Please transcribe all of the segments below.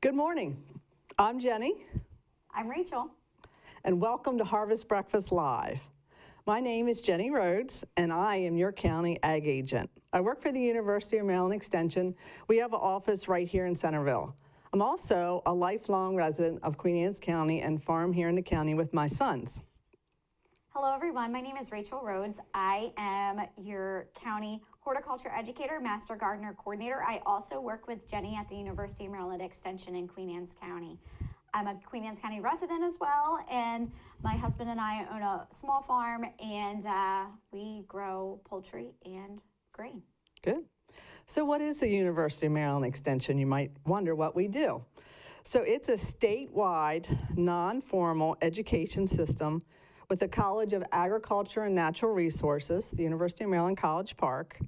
Good morning. I'm Jenny, I'm Rachel. and welcome to Harvest Breakfast Live. My name is Jenny Rhodes, and I am your county ag agent. I work for the University of Maryland Extension. We have an office right here in Centerville. I'm also a lifelong resident of Queen Anne's County and farm here in the county with my sons. Hello, everyone. My name is Rachel Rhodes. I am your county horticulture educator, master gardener coordinator. I also work with Jenny at the University of Maryland Extension in Queen Anne's County. I'm a Queen Anne's County resident as well, and my husband and I own a small farm, and we grow poultry and grain. Good. So what is the University of Maryland Extension? You might wonder what we do. So it's a statewide, non-formal education system with the College of Agriculture and Natural Resources, the University of Maryland College Park.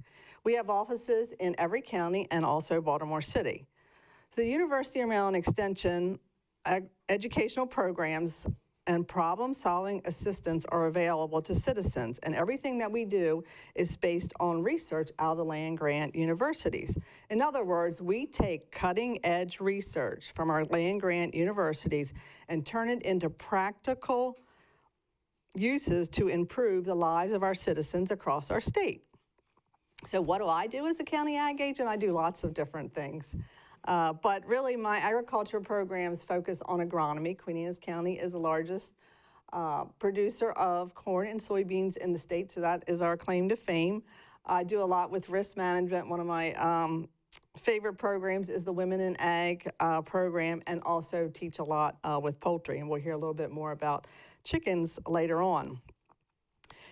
We have offices in every county and also Baltimore City. So the University of Maryland Extension educational programs and problem-solving assistance are available to citizens, and everything that we do is based on research out of the land-grant universities. In other words, we take cutting-edge research from our land-grant universities and turn it into practical uses to improve the lives of our citizens across our state. So what do I do as a county ag agent? I do lots of different things. But really, my agriculture programs focus on agronomy. Queen Anne's County is the largest producer of corn and soybeans in the state, so that is our claim to fame. I do a lot with risk management. One of my favorite programs is the Women in Ag program, and also teach a lot with poultry, and we'll hear a little bit more about chickens later on.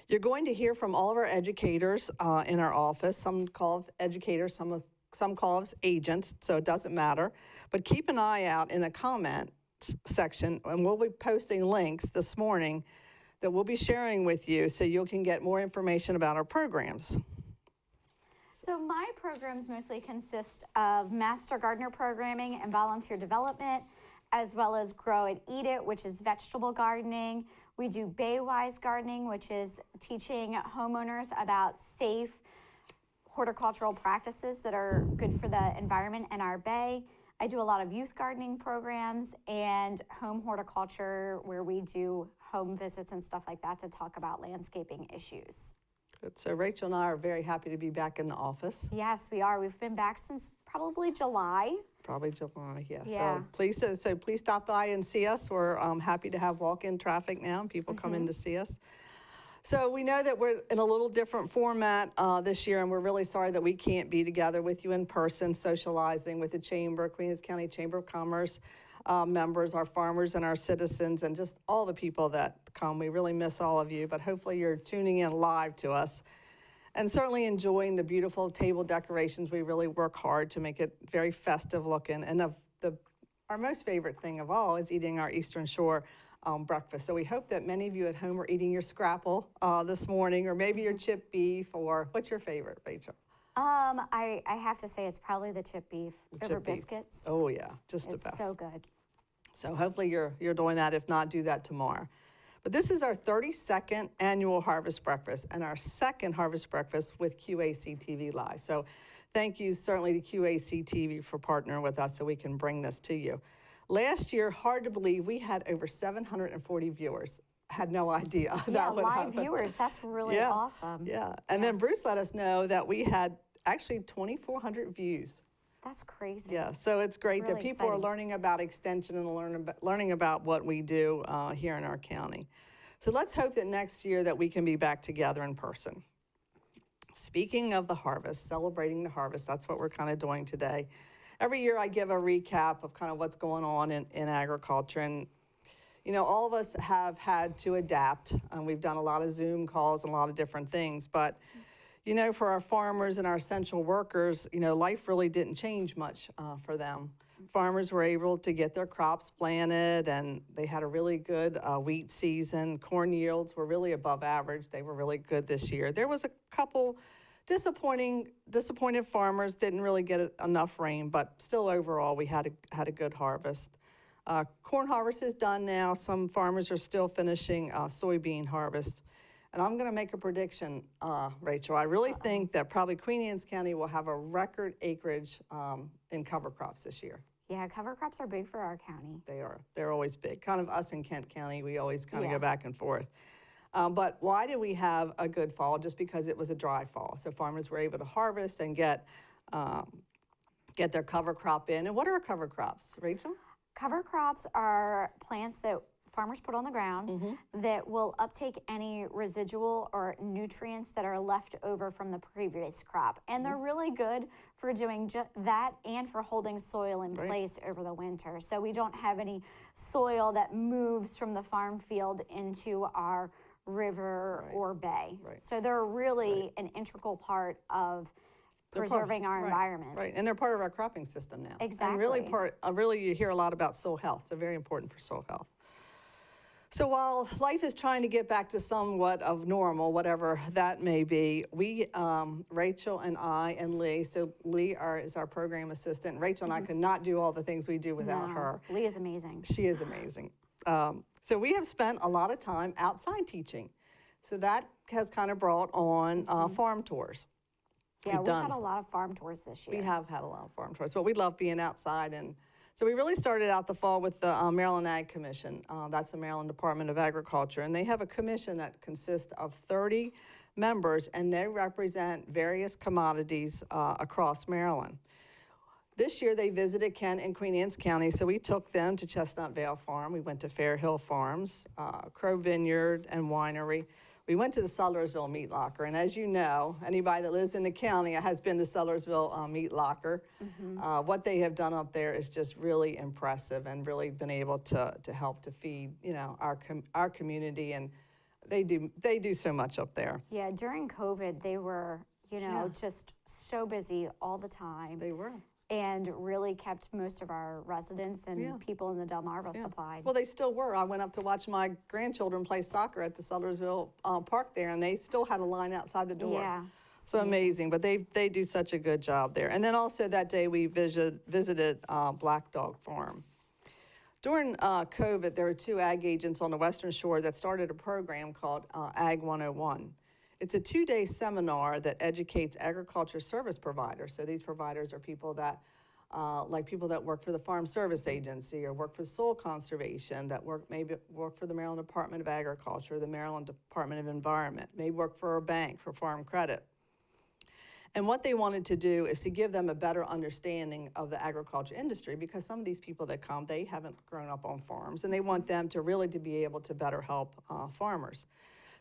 You're going to hear from all of our educators in our office. Some call educators, some call us agents, so it doesn't matter. But keep an eye out in the comment section, and we'll be posting links this morning that we'll be sharing with you so you can get more information about our programs. So my programs mostly consist of master gardener programming and volunteer development, as well as Grow It, Eat It, which is vegetable gardening. We do Bay-wise gardening, which is teaching homeowners about safe horticultural practices that are good for the environment and our bay. I do a lot of youth gardening programs and home horticulture, where we do home visits and stuff like that to talk about landscaping issues. Good. So Rachel and I are very happy to be back in the office. Yes, we are. We've been back since probably July. Probably July, yes. Yeah. So please stop by and see us. We're happy to have walk-in traffic now, and people come in to see us. So we know that we're in a little different format this year, and we're really sorry that we can't be together with you in person, socializing with the Chamber, Queen Anne's County Chamber of Commerce members, our farmers and our citizens, and just all the people that come. We really miss all of you, but hopefully you're tuning in live to us and certainly enjoying the beautiful table decorations. We really work hard to make it very festive looking. And our most favorite thing of all is eating our Eastern Shore breakfast. So we hope that many of you at home are eating your scrapple this morning, or maybe your chipped beef, or what's your favorite, Rachel? I have to say it's probably the chipped beef over biscuits. Oh yeah, just the best. It's so good. So hopefully you're doing that. If not, do that tomorrow. But this is our 32nd annual Harvest Breakfast, and our second Harvest Breakfast with QACTV Live. So thank you certainly to QACTV for partnering with us so we can bring this to you. Last year, hard to believe, we had over 740 viewers. Had no idea that would happen. Live viewers, that's really awesome. Yeah, and then Bruce let us know that we had actually 2,400 views. That's crazy. Yeah, so it's great really that people are learning about extension and learning about what we do here in our county. So let's hope that next year that we can be back together in person. Speaking of the harvest, celebrating the harvest, that's what we're kind of doing today. Every year I give a recap of kind of what's going on in agriculture, and you know, all of us have had to adapt. We've done a lot of Zoom calls and a lot of different things, but you know, for our farmers and our essential workers, you know, life really didn't change much for them. Farmers were able to get their crops planted, and they had a really good wheat season. Corn yields were really above average. They were really good this year. There was a couple disappointed farmers, didn't really get enough rain, but still overall we had a good harvest. Corn harvest is done now. Some farmers are still finishing soybean harvest. And I'm going to make a prediction, Rachel. I really think that probably Queen Anne's County will have a record acreage in cover crops this year. Yeah, cover crops are big for our county. They are. They're always big. Kind of us in Kent County, we always kind of Yeah. go back and forth. But why did we have a good fall? Just because it was a dry fall. So farmers were able to harvest and get their cover crop in. And what are cover crops, Rachel? Cover crops are plants that farmers put on the ground that will uptake any residual or nutrients that are left over from the previous crop. And they're really good for doing that and for holding soil in place over the winter. So we don't have any soil that moves from the farm field into our river or bay. So they're really an integral part of preserving our environment. Right, and they're part of our cropping system now. Exactly. And really you hear a lot about soil health. They're very important for soil health. So while life is trying to get back to somewhat of normal, whatever that may be, we, Rachel and I and Lee, so Lee is our program assistant. Rachel and I could not do all the things we do without her. Lee is amazing. She is amazing. So we have spent a lot of time outside teaching. So that has kind of brought on farm tours. Yeah, we've had a lot of farm tours this year. We have had a lot of farm tours, but we love being outside. And so we really started out the fall with the Maryland Ag Commission. That's the Maryland Department of Agriculture. And they have a commission that consists of 30 members, and they represent various commodities across Maryland. This year they visited Kent and Queen Anne's County, so we took them to Chestnut Vale Farm. We went to Fair Hill Farms, Crow Vineyard and Winery. We went to the Sellersville Meat Locker, and as you know, anybody that lives in the county has been to Sellersville Meat Locker. What they have done up there is just really impressive, and really been able to help to feed, you know, our community, and they do so much up there. Yeah, during COVID, they were, you know, just so busy all the time. They were. And really kept most of our residents and people in the Delmarva supplied. Well, they still were. I went up to watch my grandchildren play soccer at the Sellersville Park there, and they still had a line outside the door. Yeah. So amazing, but they do such a good job there. And then also that day we visited Black Dog Farm. During COVID, there were 2 ag agents on the Western Shore that started a program called Ag 101. It's a 2-day seminar that educates agriculture service providers. So these providers are people that, like people that work for the Farm Service Agency or work for soil conservation, that maybe work for the Maryland Department of Agriculture, the Maryland Department of Environment, maybe work for a bank for farm credit. And what they wanted to do is to give them a better understanding of the agriculture industry, because some of these people that come, they haven't grown up on farms, and they want them to really to be able to better help farmers.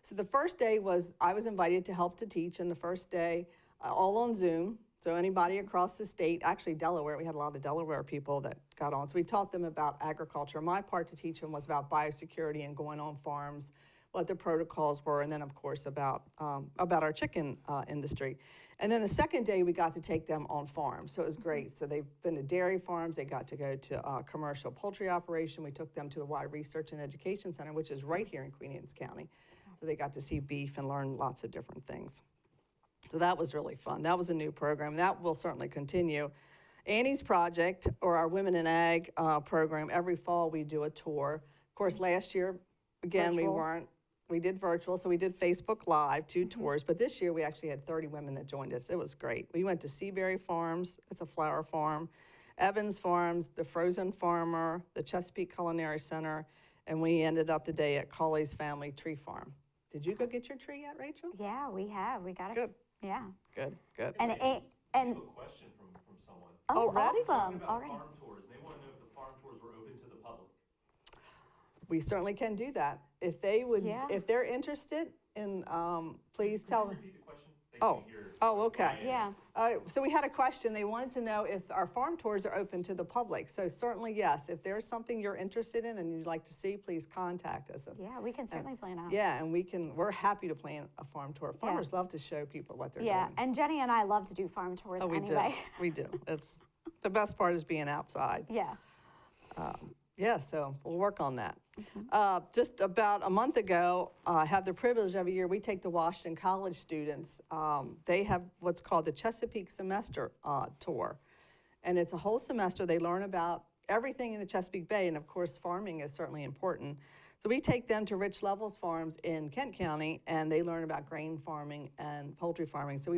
So the first day I was invited to help to teach, and the first day, all on Zoom. So anybody across the state, actually Delaware, we had a lot of Delaware people that got on. So we taught them about agriculture. My part to teach them was about biosecurity and going on farms, what the protocols were, and then of course about our chicken industry. And then the second day we got to take them on farms, so it was great. So they've been to dairy farms, they got to go to commercial poultry operation. We took them to the Y Research and Education Center, which is right here in Queen Anne's County. So they got to see beef and learn lots of different things. So that was really fun. That was a new program. That will certainly continue. Annie's Project, or our Women in Ag program, every fall we do a tour. Of course, last year, again, we did virtual, so we did Facebook Live, 2 tours, but this year we actually had 30 women that joined us. It was great. We went to Seaberry Farms, it's a flower farm, Evans Farms, the Frozen Farmer, the Chesapeake Culinary Center, and we ended up the day at Cauley's Family Tree Farm. Did you go get your tree yet, Rachel? Yeah, we have. We got it. Good. Yeah. Good. And I have a question from someone. Oh, Already? awesome. About Already. farm tours, and they want to know if the farm tours were open to the public. We certainly can do that. If they would, if they're interested in, please tell them. Repeat the question. They Oh, didn't hear okay. Yeah. So we had a question. They wanted to know if our farm tours are open to the public. So certainly, yes. If there's something you're interested in and you'd like to see, please contact us. Yeah, we can certainly plan out. Yeah, and we're happy to plan a farm tour. Farmers love to show people what they're Yeah, doing. and Jenny and I love to do farm tours We anyway. do. We do. It's the best part is being outside. Yeah. Yeah, so we'll work on that. Just about a month ago, I have the privilege every year, we take the Washington College students. They have what's called the Chesapeake Semester Tour. And it's a whole semester. They learn about everything in the Chesapeake Bay, and of course, farming is certainly important. So we take them to Rich Levels Farms in Kent County, and they learn about grain farming and poultry farming. So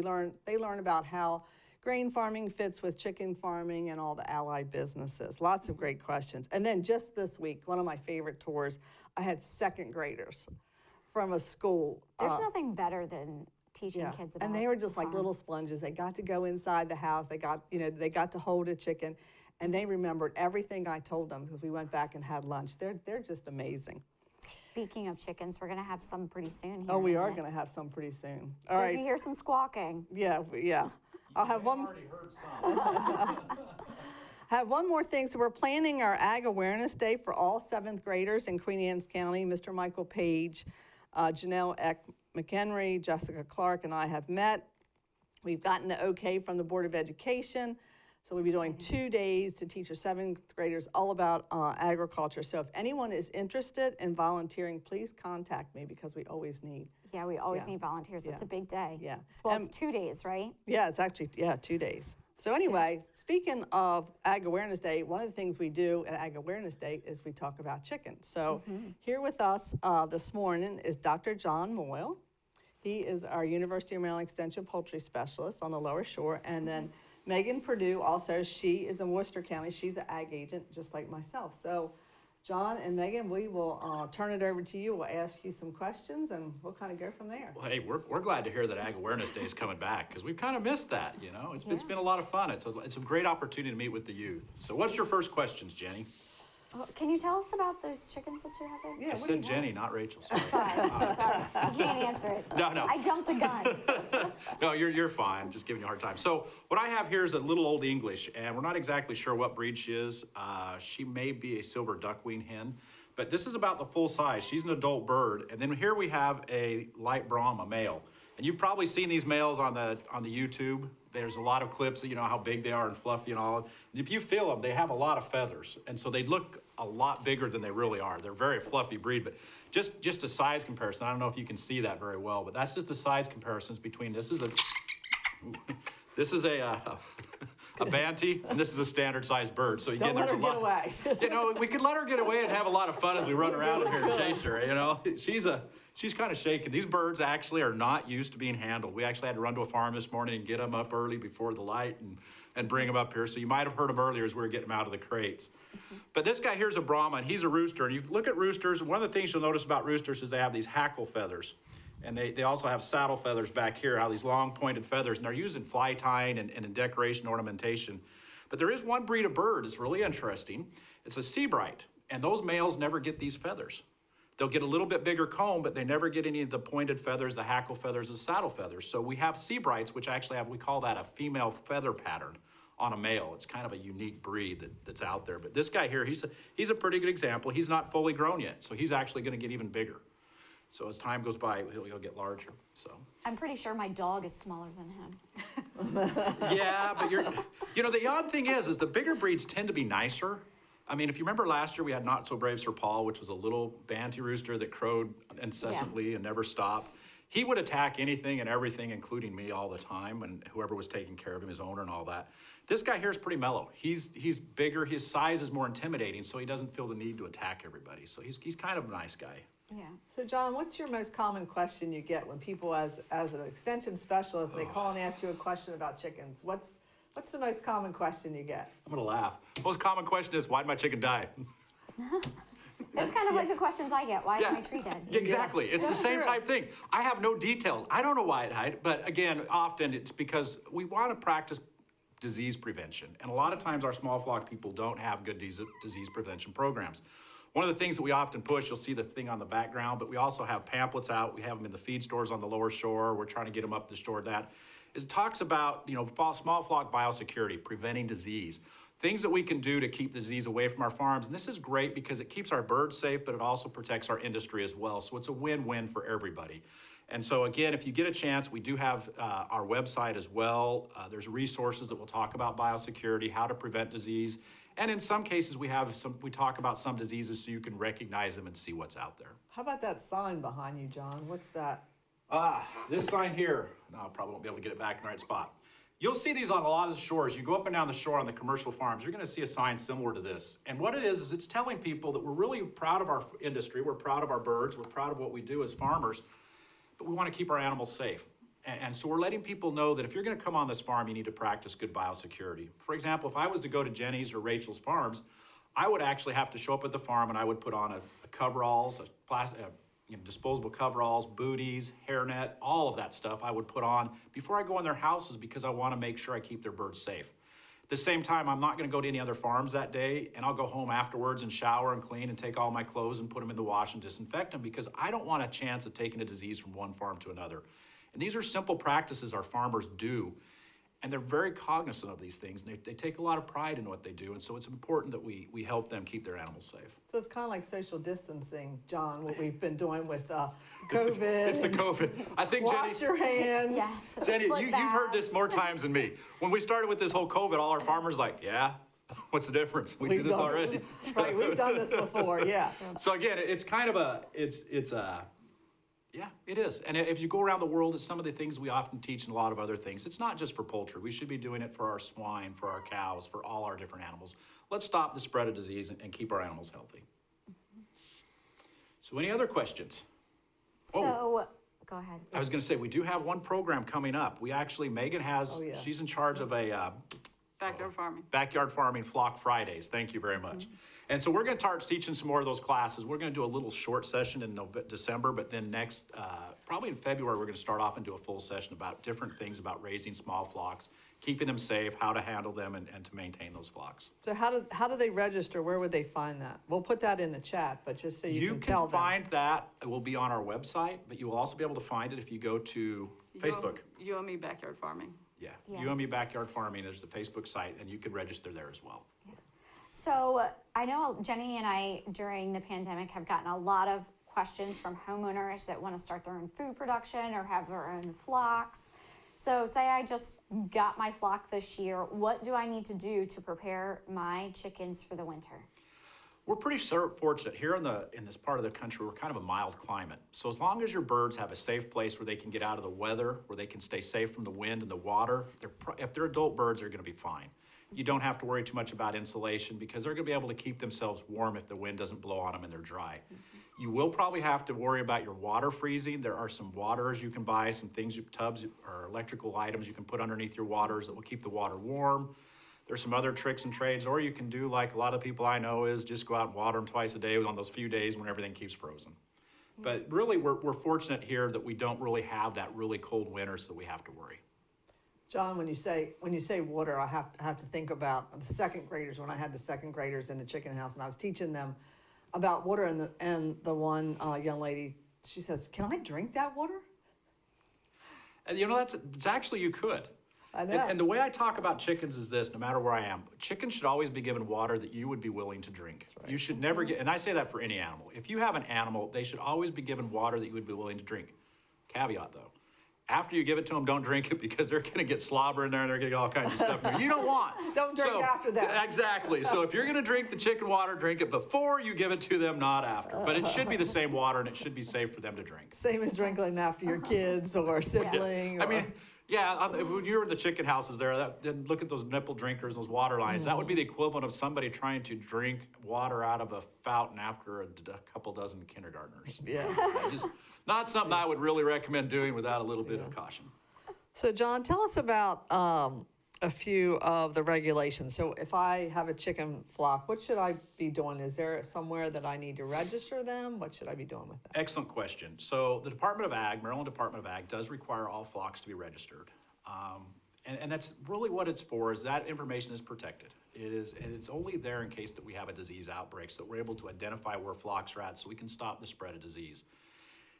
they learn about how grain farming fits with chicken farming and all the allied businesses. Lots of great questions. And then just this week, one of my favorite tours, I had second graders from a school. There's nothing better than teaching kids about and they were just like farm. little sponges. They got to go inside the house. They got, they got to hold a chicken, and they remembered everything I told them because we went back and had lunch. They're just amazing. Speaking of chickens, we're going to have some pretty soon here. Oh, we in a are minute. going to have some pretty soon. So All if you right. hear some squawking, Yeah. I'll have one. Already heard some. Have one more thing. So we're planning our Ag Awareness Day for all 7th graders in Queen Anne's County. Mr. Michael Page, Janelle Eck McHenry, Jessica Clark, and I have met. We've gotten the okay from the Board of Education. So we'll be doing 2 days to teach our 7th graders all about agriculture. So if anyone is interested in volunteering, please contact me because we always need. yeah, we always Yeah. need volunteers. It's Yeah. a big day. Yeah. Well, it's 2 days, right? Yeah, it's actually, 2 days. So anyway, speaking of Ag Awareness Day, one of the things we do at Ag Awareness Day is we talk about chickens. So here with us this morning is Dr. John Moyle. He is our University of Maryland Extension poultry specialist on the Lower Shore. And then Megan Purdue, also, she is in Worcester County. She's an ag agent, just like myself. So John and Megan, we will turn it over to you. We'll ask you some questions, and we'll kind of go from there. Well, hey, we're glad to hear that Ag Awareness Day is coming back because we've kind of missed that, It's been a lot of fun. It's a great opportunity to meet with the youth. So what's your first questions, Jenny? Oh, can you tell us about those chickens that you're having? Yeah, I what do you said Jenny, not Rachel. Sorry. Sorry. You can't answer it. No. I jumped the gun. No, you're fine. Just giving you a hard time. So what I have here is a little old English, and we're not exactly sure what breed she is. She may be a silver duckweed hen, but this is about the full size. She's an adult bird. And then here we have a light Brahma male. And you've probably seen these males on the YouTube. There's a lot of clips of, how big they are and fluffy and all. And if you feel them, they have a lot of feathers. And so they look a lot bigger than they really are. They're a very fluffy breed, but just a size comparison. I don't know if you can see that very well, but that's just the size comparisons between this is a Banty, and this is a standard sized bird. So again, Don't let there's her a lot. get away. We could let her get away and have a lot of fun as we run around in here and chase her. She's kind of shaken. These birds actually are not used to being handled. We actually had to run to a farm this morning and get them up early before the light and bring them up here. So you might have heard them earlier as we were getting them out of the crates. But this guy here's a Brahma, and he's a rooster. And you look at roosters, and one of the things you'll notice about roosters is they have these hackle feathers. And they also have saddle feathers back here, how these long pointed feathers, and they're used in fly tying and in decoration ornamentation. But there is one breed of bird that's really interesting. It's a seabright, and those males never get these feathers. They'll get a little bit bigger comb, but they never get any of the pointed feathers, the hackle feathers, the saddle feathers. So we have seabrights, which actually we call that a female feather pattern on a male. It's kind of a unique breed that's out there. But this guy here, he's a pretty good example. He's not fully grown yet, so he's actually gonna get even bigger. So as time goes by, he'll get larger, so. I'm pretty sure my dog is smaller than him. Yeah, but the odd thing is the bigger breeds tend to be nicer. I mean, if you remember last year, we had Not So Brave Sir Paul, which was a little Banty rooster that crowed incessantly and never stopped. He would attack anything and everything, including me all the time, and whoever was taking care of him, his owner and all that. This guy here is pretty mellow. He's bigger, his size is more intimidating, so he doesn't feel the need to attack everybody. So he's kind of a nice guy. Yeah. So John, what's your most common question you get when people, as an extension specialist, they call and ask you a question about chickens? What's the most common question you get? I'm gonna laugh. Most common question is, why'd my chicken die? It's kind of like the questions I get. Why is Yeah. my tree dead? Exactly. It's the That's same true. type thing. I have no details. I don't know why it died, but again, often it's because we want to practice disease prevention. And a lot of times our small flock people don't have good disease prevention programs. One of the things that we often push, you'll see the thing on the background, but we also have pamphlets out. We have them in the feed stores on the Lower Shore. We're trying to get them up the shore. It talks about, small flock biosecurity, preventing disease. Things that we can do to keep the disease away from our farms. And this is great because it keeps our birds safe, but it also protects our industry as well. So it's a win-win for everybody. And so again, if you get a chance, we do have our website as well. There's resources that will talk about biosecurity, how to prevent disease. And in some cases, we talk about some diseases so you can recognize them and see what's out there. How about that sign behind you, John? What's that? This sign here, no, I probably won't be able to get it back in the right spot. You'll see these on a lot of the shores. You go up and down the shore on the commercial farms, you're gonna see a sign similar to this. And what it is it's telling people that we're really proud of our industry, we're proud of our birds, we're proud of what we do as farmers, but we wanna keep our animals safe. And so we're letting people know that if you're going to come on this farm, you need to practice good biosecurity. For example, if I was to go to Jenny's or Rachel's farms, I would actually have to show up at the farm and I would put on a coveralls, disposable coveralls, booties, hairnet, all of that stuff I would put on before I go in their houses because I want to make sure I keep their birds safe. At the same time, I'm not going to go to any other farms that day, and I'll go home afterwards and shower and clean and take all my clothes and put them in the wash and disinfect them because I don't want a chance of taking a disease from one farm to another. And these are simple practices our farmers do, and they're very cognizant of these things, and they take a lot of pride in what they do, and so it's important that we help them keep their animals safe. So it's kind of like social distancing, John, what we've been doing with COVID. It's the COVID. I think, Wash Jenny, your hands. Yes. Jenny, Foot you've heard this baths. more times than me. When we started with this whole COVID, all our farmers yeah, what's the difference? We do this already. Right, we've done this before, yeah. So again, it's kind of yeah, it is. And if you go around the world, it's some of the things we often teach and a lot of other things. It's not just for poultry. We should be doing it for our swine, for our cows, for all our different animals. Let's stop the spread of disease and keep our animals healthy. So any other questions? So, go ahead. I was going to say, we do have one program coming up. We actually, Megan has, she's in charge of a backyard farming Flock Fridays. Thank you very much. And so we're going to start teaching some more of those classes. We're going to do a little short session in December, but then next, probably in February, we're going to start off and do a full session about different things about raising small flocks, keeping them safe, how to handle them, and to maintain those flocks. So how do they register? Where would they find that? We'll put that in the chat, but just so you can tell them. You can find that. It will be on our website, but you will also be able to find it if you go to Facebook. You and Me Backyard Farming. Yeah, You and Me Backyard Farming is the Facebook site, and you can register there as well. So I know Jenny and I, during the pandemic, have gotten a lot of questions from homeowners that want to start their own food production or have their own flocks. So say I just got my flock this year, what do I need to do to prepare my chickens for the winter? We're pretty fortunate here in this part of the country. We're kind of a mild climate. So as long as your birds have a safe place where they can get out of the weather, where they can stay safe from the wind and the water, if they're adult birds, they're going to be fine. You don't have to worry too much about insulation because they're going to be able to keep themselves warm if the wind doesn't blow on them and they're dry. You will probably have to worry about your water freezing. There are some waters you can buy, some things, tubs or electrical items you can put underneath your waters that will keep the water warm. There's some other tricks and trades, or you can do like a lot of people I know is just go out and water them twice a day on those few days when everything keeps frozen. But really, we're fortunate here that we don't really have that really cold winter so that we have to worry. John, when you say water, I have to think about the second graders. When I had the second graders in the chicken house, and I was teaching them about water, and the one young lady, she says, "Can I drink that water?" And it's actually you could. I know. And the way I talk about chickens is this: no matter where I am, chickens should always be given water that you would be willing to drink. Right. You should never get, and I say that for any animal. If you have an animal, they should always be given water that you would be willing to drink. Caveat though. After you give it to them, don't drink it because they're going to get slobber in there and they're going to get all kinds of stuff in there you don't want. Don't drink after that. Exactly. So if you're going to drink the chicken water, drink it before you give it to them, not after. But it should be the same water and it should be safe for them to drink. Same as drinking after your kids or sibling. I mean, yeah, when you're in the chicken houses there, then look at those nipple drinkers, those water lines. That would be the equivalent of somebody trying to drink water out of a fountain after a couple dozen kindergartners. Yeah. Just not something I would really recommend doing without a little bit of caution. So, John, tell us about a few of the regulations. So if I have a chicken flock, what should I be doing? Is there somewhere that I need to register them? What should I be doing with them? Excellent question. So the Department of Ag, Maryland Department of Ag, does require all flocks to be registered. And that's really what it's for, is that information is protected. And it's only there in case that we have a disease outbreak so that we're able to identify where flocks are at so we can stop the spread of disease.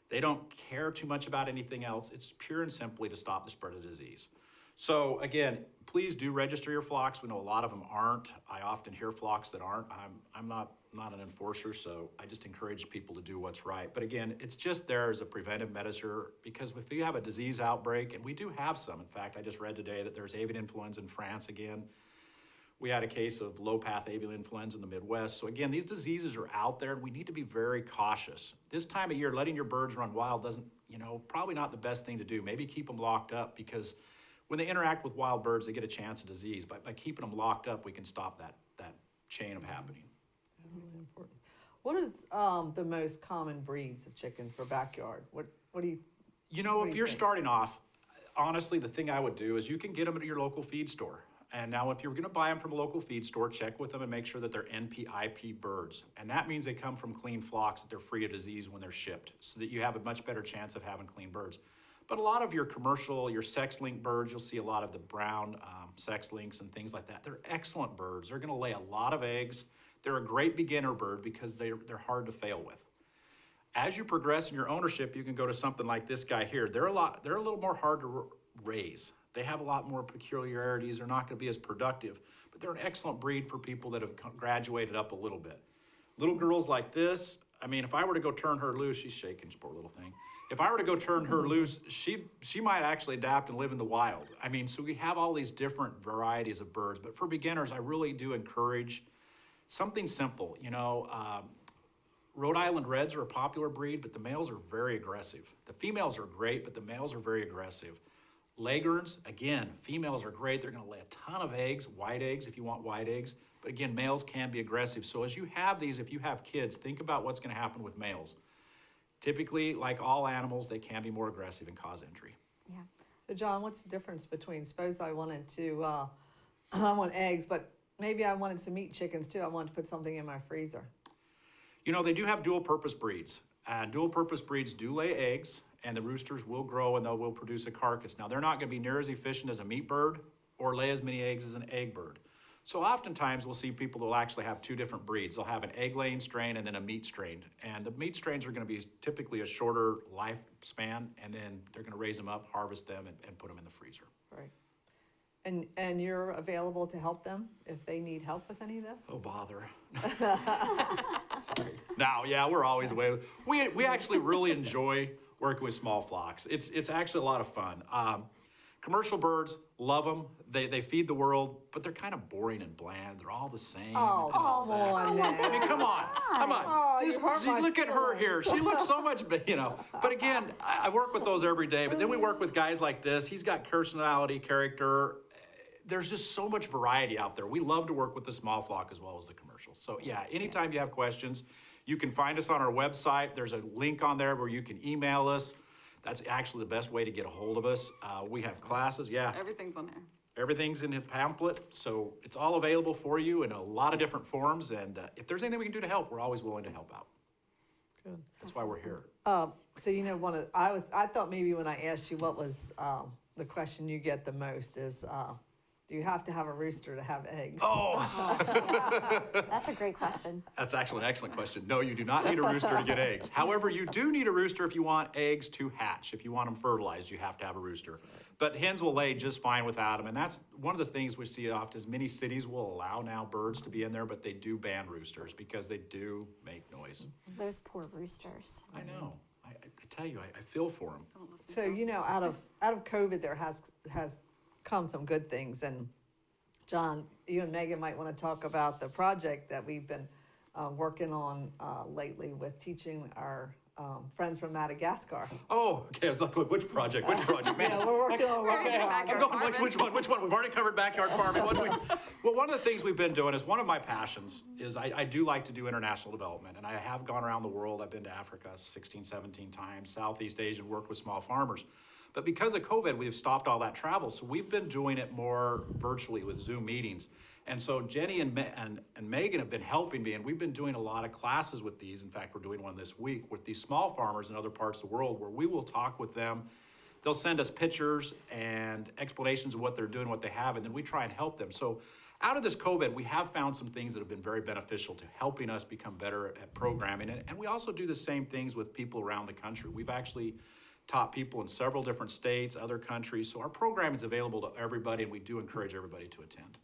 They don't care too much about anything else. It's pure and simply to stop the spread of disease. So again, please do register your flocks. We know a lot of them aren't. I often hear flocks that aren't. I'm not an enforcer, so I just encourage people to do what's right. But again, it's just there as a preventive measure because if you have a disease outbreak, and we do have some. In fact, I just read today that there's avian influenza in France again. We had a case of low-path avian influenza in the Midwest. So again, these diseases are out there and we need to be very cautious. This time of year, letting your birds run wild doesn't, probably not the best thing to do. Maybe keep them locked up because when they interact with wild birds, they get a chance of disease. But by keeping them locked up, we can stop that chain of happening. Really important. What is the most common breeds of chicken for backyard? What do you if you're starting off, honestly, the thing I would do is you can get them at your local feed store. And now if you're gonna buy them from a local feed store, check with them and make sure that they're NPIP birds. And that means they come from clean flocks, that they're free of disease when they're shipped, so that you have a much better chance of having clean birds. But a lot of your commercial, your sex-link birds, you'll see a lot of the brown sex-links and things like that. They're excellent birds. They're gonna lay a lot of eggs. They're a great beginner bird because they're hard to fail with. As you progress in your ownership, you can go to something like this guy here. They're a little more hard to raise. They have a lot more peculiarities. They're not gonna be as productive, but they're an excellent breed for people that have graduated up a little bit. Little girls like this, I mean, if I were to go turn her loose, she's shaking, poor little thing. If I were to go turn her loose, she might actually adapt and live in the wild. I mean, so we have all these different varieties of birds, but for beginners, I really do encourage something simple. You know, Rhode Island Reds are a popular breed, but the males are very aggressive. The females are great, but the males are very aggressive. Leghorns, again, females are great. They're gonna lay a ton of eggs, white eggs if you want white eggs. But again, males can be aggressive. So as you have these, if you have kids, think about what's gonna happen with males. Typically, like all animals, they can be more aggressive and cause injury. Yeah. So John, what's the difference between, suppose I wanted to, I want eggs, but maybe I wanted some meat chickens too. I wanted to put something in my freezer. You know, they do have dual purpose breeds. And dual purpose breeds do lay eggs, and the roosters will grow and they will produce a carcass. Now, they're not gonna be near as efficient as a meat bird or lay as many eggs as an egg bird. So oftentimes we'll see people that will actually have two different breeds. They'll have an egg laying strain and then a meat strain. And the meat strains are gonna be typically a shorter lifespan, and then they're gonna raise them up, harvest them, and put them in the freezer. Right. And you're available to help them if they need help with any of this? Oh, bother. Sorry. Now, yeah, we're always away. We actually really enjoy working with small flocks. It's actually a lot of fun. Commercial birds, love them. They feed the world, but they're kind of boring and bland. They're all the same. Oh, and all come on that. I mean, now. come on. Oh, you This- hurt my look at her here. feelings. She looks so much, you know. But again, I work with those every day. But then we work with guys like this. He's got personality, character. There's just so much variety out there. We love to work with the small flock as well as the commercial. So yeah, anytime you have questions, you can find us on our website. There's a link on there where you can email us. That's actually the best way to get a hold of us. We have classes, yeah. Everything's on there. Everything's in the pamphlet, so it's all available for you in a lot of different forms. And if there's anything we can do to help, we're always willing to help out. Good. That's why we're here. So you know, I thought maybe when I asked you what was the question you get the most is, do you have to have a rooster to have eggs? Oh, That's a great question. that's actually an excellent question. No, you do not need a rooster to get eggs. However, you do need a rooster if you want eggs to hatch. If you want them fertilized, you have to have a rooster. But hens will lay just fine without them, and that's one of the things we see often is many cities will allow now birds to be in there, but they do ban roosters because they do make noise. Those poor roosters. I know. I tell you, I feel for them. So you know, out of COVID, there has come some good things. And John, you and Megan might want to talk about the project that we've been working on lately with teaching our friends from Madagascar. Oh, okay, I was like, which project, man? Yeah, we're working on I'm going, which one? We've already covered backyard farming. What do we? Well, one of the things we've been doing is one of my passions is I do like to do international development, and I have gone around the world. I've been to Africa 16, 17 times, Southeast Asia, worked with small farmers. But because of COVID, we've stopped all that travel, so we've been doing it more virtually with Zoom meetings. And so Jenny and Megan have been helping me, and we've been doing a lot of classes with these. In fact, we're doing one this week with these small farmers in other parts of the world where we will talk with them. They'll send us pictures and explanations of what they're doing, what they have, and then we try and help them. So out of this COVID, we have found some things that have been very beneficial to helping us become better at programming. And we also do the same things with people around the country. We've actually taught people in several different states, other countries. So our program is available to everybody, and we do encourage everybody to attend.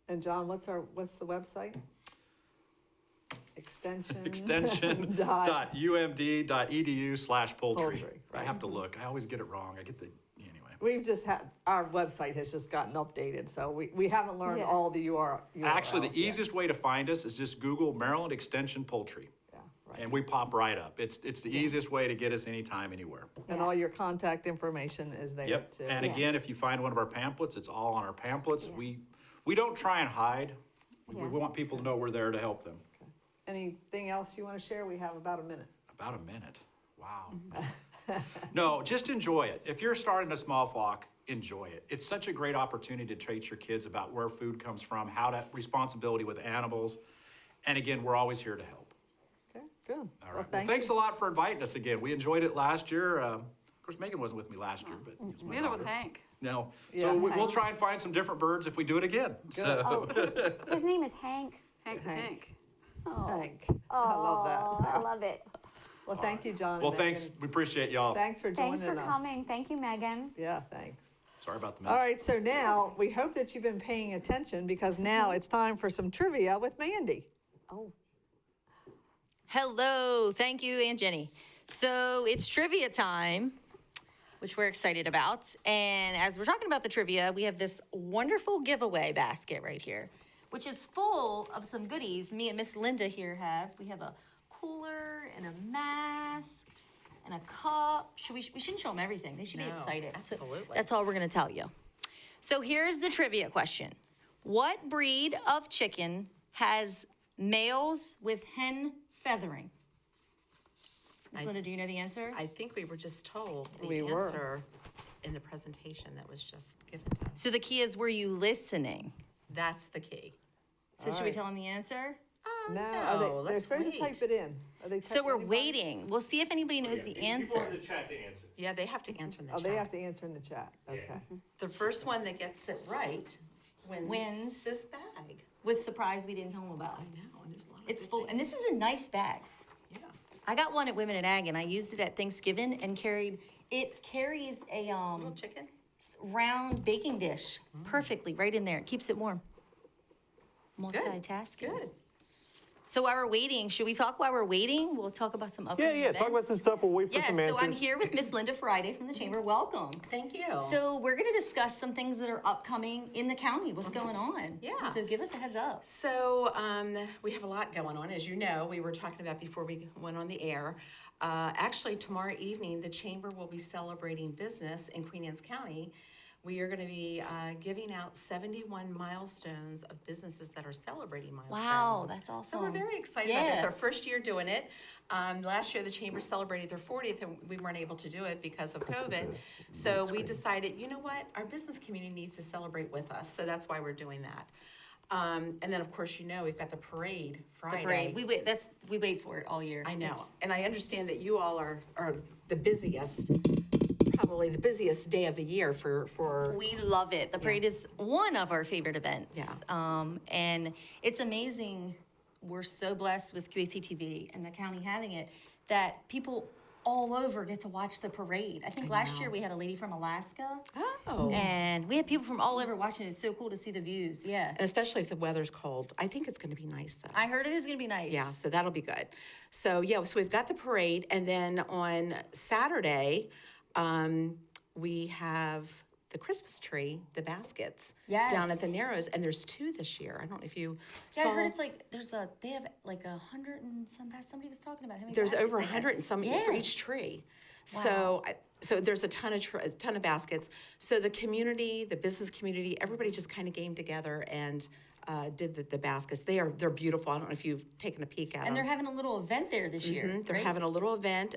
And John, what's the website? Extension. Extension.umd.edu/poultry. Poultry, I right. have to look. I always get it wrong. I get the, anyway. We've just had, our website has just gotten updated, so we haven't learned Yeah. all the URLs Actually, the yet. easiest way to find us is just Google Maryland Extension Poultry. Yeah, right. And we pop right up. It's the easiest way to get us anytime, anywhere. And all your contact information is there Yep. too. And again, if you find one of our pamphlets, it's all on our pamphlets. Yeah. We don't try and hide. We Yeah. want people to know we're there to help them. Anything else you want to share? We have about a minute. About a minute. Wow. No, just enjoy it. If you're starting a small flock, enjoy it. It's such a great opportunity to teach your kids about where food comes from, how to responsibility with animals. And again, we're always here to help. Okay, good. All Well, right. thank Thanks you. a lot for inviting us again. We enjoyed it last year. Of course, Megan wasn't with me last year, but it was my Neither was daughter. Hank. No. Yeah, So we'll Hank. try and find some different birds if we do it again. So, Oh, his name is Hank. Hank the Hank. Tank. Hank. Oh, I love that. I love it. Well, thank you, John. and well, thanks. Megan. We appreciate y'all. Thanks for joining us. Thanks for coming. Thank you, Megan. Yeah, thanks. Sorry about the mess. All right, so now we hope that you've been paying attention because now it's time for some trivia with Mandy. Oh. Hello, thank you, Aunt Jenny. So it's trivia time, which we're excited about. And as we're talking about the trivia, we have this wonderful giveaway basket right here, which is full of some goodies me and Miss Linda here have. We have a cooler and a mask and a cup. We shouldn't show them everything. They should be excited. So absolutely. that's all we're gonna tell you. So here's the trivia question. What breed of chicken has males with hen feathering? Miss Linda, do you know the answer? I think we were just told the We were. answer in the presentation that was just given to us. So the key is, were you listening? That's the key. So should we tell them the answer? No, they're let's supposed to wait. type it in. Are they So typing we're anybody? waiting. We'll see if anybody knows the answer. the chat to answer. Yeah, they have to answer in the Oh, chat. they have to answer in the chat. Okay. The first one that gets it right Wins. this bag. With surprise we didn't tell them about. I know, and there's a lot of It's good full, things. and this is a nice bag. Yeah. I got one at Women at Ag, and I used it at Thanksgiving and carries a Little chicken. round baking dish perfectly right in there. It keeps it warm. Multitasking. Good. So while we're waiting, should we talk while we're waiting? We'll talk about some upcoming events. Talk about some stuff. We'll wait for Yeah, some so answers. I'm here with Miss Linda Friday from the Chamber. Welcome. Thank you. So we're going to discuss some things that are upcoming in the county. What's going on? Yeah. So give us a heads up. So we have a lot going on. As you know, we were talking about before we went on the air. Actually, tomorrow evening, the Chamber will be celebrating business in Queen Anne's County. We are going to be giving out 71 milestones of businesses that are celebrating milestones. Wow, that's awesome. So we're very excited about this. Yeah. Our first year doing it. Last year, the Chamber celebrated their 40th, and we weren't able to do it because of COVID. So we decided, you know what? Our business community needs to celebrate with us. So that's why we're doing that. And then, of course, you know, we've got the parade Friday. The parade. We wait for it all year. I know. It's- And I understand that you all are the busiest, probably the busiest day of the year for We love it. The parade is one of our favorite events. And it's amazing. We're so blessed with QACTV and the county having it that people all over get to watch the parade. I think last year we had a lady from Alaska. Oh. And we had people from all over watching. It's so cool to see the views. Yeah. And especially if the weather's cold. I think it's going to be nice, though. I heard it is going to be nice. Yeah, so that'll be good. So, yeah, so we've got the parade, and then on Saturday, we have the Christmas tree, the baskets, down at Yes. the Narrows, and there's 2 this year. I don't know if you Yeah, saw. I heard it's like they have like 100 and some. Somebody was talking about how many. There's baskets over they had. 100 and some Yeah. for each tree. So there's a ton of baskets. So the community, the business community, everybody just kind of came together and did the baskets. They're beautiful. I don't know if you've taken a peek at them. And they're having a little event there this year. They're right? having a little event.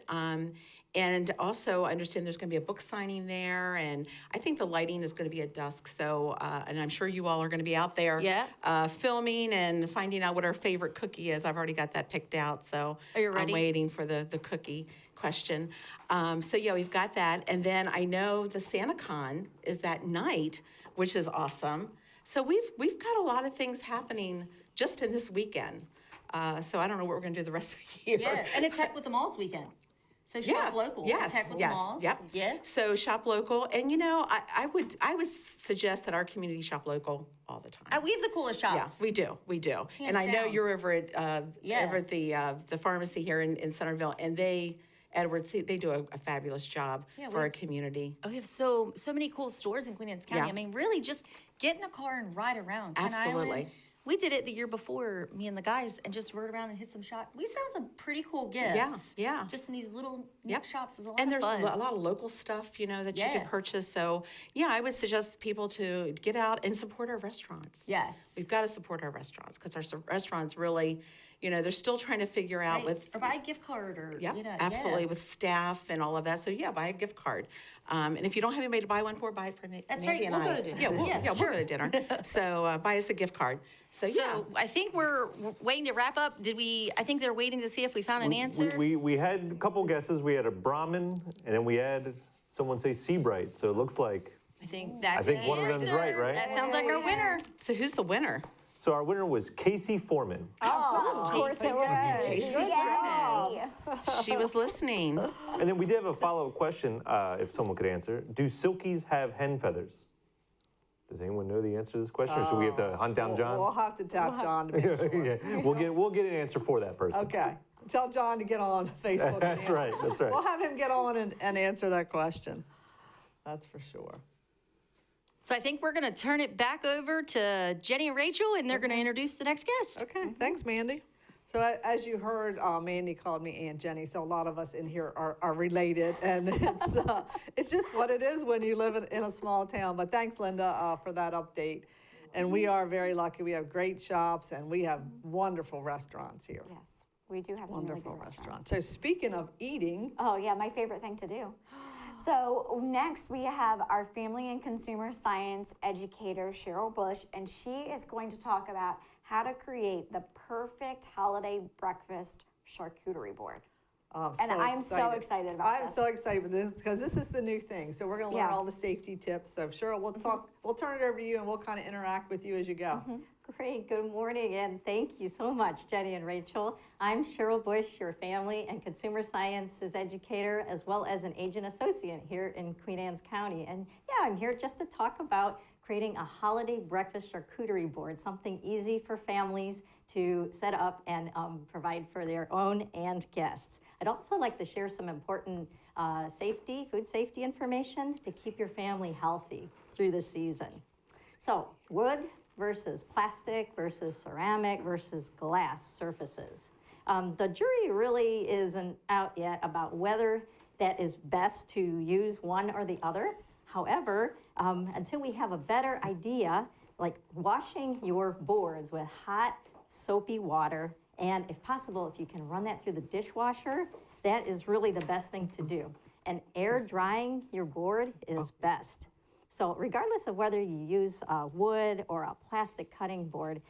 And also, I understand there's going to be a book signing there. And I think the lighting is going to be at dusk. So, and I'm sure you all are going to be out there filming and finding out what our favorite cookie is. I've already got that picked out. So Are you ready? I'm waiting for the cookie question. So, yeah, we've got that. And then I know the SantaCon is that night, which is awesome. So we've got a lot of things happening just in this weekend. So I don't know what we're going to do the rest of the year. Yeah, and it's Heck with the Malls weekend. So shop local. Yes. It's Heck with yes. the Malls. Yep. Yeah. So shop local, and you know, I would suggest that our community shop local all the time. We have the coolest shops. Yes, we do. And I know down. you're over at Yeah. over at the pharmacy here in Centerville, and Edwards, they do a fabulous job Yeah, for we our have- community. Oh, we have so many cool stores in Queen Anne's County. Yeah. I mean, really, just get in a car and ride around. Kent Absolutely. Island. We did it the year before, me and the guys, and just rode around and hit some shots. We found some pretty cool gifts. Yeah. Just in these little Yep. shops. It was a lot And of there's fun. a lot of local stuff, you know, that you Yeah. can purchase. So, yeah, I would suggest people to get out and support our restaurants. Yes. We've got to support our restaurants because our restaurants really, you know, they're still trying to figure out with. Or buy a gift card or, Yep, you know, absolutely, yeah. with staff and all of that. So yeah, buy a gift card. And if you don't have anybody to buy one for, buy it for me. That's Mandy right, and we'll I. go to dinner. Yeah, we'll, Yeah, yeah, sure. we'll go to dinner. So buy us a gift card. So yeah. So I think we're waiting to wrap up. I think they're waiting to see if we found an answer. We had a couple guesses. We had a Brahmin, and then we had someone say Seabright. So it looks like, I think that's I think the one of them is answer. right, right? That sounds like our winner. So who's the winner? so our winner was Casey Foreman. Of course it was me. Casey Yay. She was listening. And then we did have a follow-up question, if someone could answer. Do silkies have hen feathers? Does anyone know the answer to this question, or should we have to hunt down John? We'll have to tap John to make sure. Yeah, we'll get an answer for that person. Okay. Tell John to get on Facebook. and That's answer. right, that's right. We'll have him get on and answer that question. That's for sure. So I think we're going to turn it back over to Jenny and Rachel, and they're going to introduce the next guest. Okay, thanks, Mandy. So as you heard, Mandy called me Aunt Jenny, so a lot of us in here are related, and it's just what it is when you live in a small town. But thanks, Linda, for that update. And we are very lucky. We have great shops, and we have wonderful restaurants here. Yes, we do have some really Wonderful good restaurants. restaurants. So speaking of eating, Oh yeah, my favorite thing to do. So next we have our family and consumer science educator, Cheryl Bush, and she is going to talk about how to create the perfect holiday breakfast charcuterie board. And I'm so excited about I'm this. so excited for this because this is the new thing. So we're going to learn Yeah. all the safety tips. So Cheryl, we'll turn it over to you and we'll kind of interact with you as you go. Great, good morning, and thank you so much, Jenny and Rachel. I'm Cheryl Bush, your family and consumer sciences educator, as well as an agent associate here in Queen Anne's County. And yeah, I'm here just to talk about creating a holiday breakfast charcuterie board, something easy for families to set up and provide for their own and guests. I'd also like to share some important food safety information to keep your family healthy through the season. So, wood versus plastic versus ceramic versus glass surfaces. The jury really isn't out yet about whether that is best to use one or the other. However, until we have a better idea, like washing your boards with hot, soapy water, and if possible, if you can run that through the dishwasher, that is really the best thing to do. And air drying your board is best. So regardless of whether you use wood or a plastic cutting board,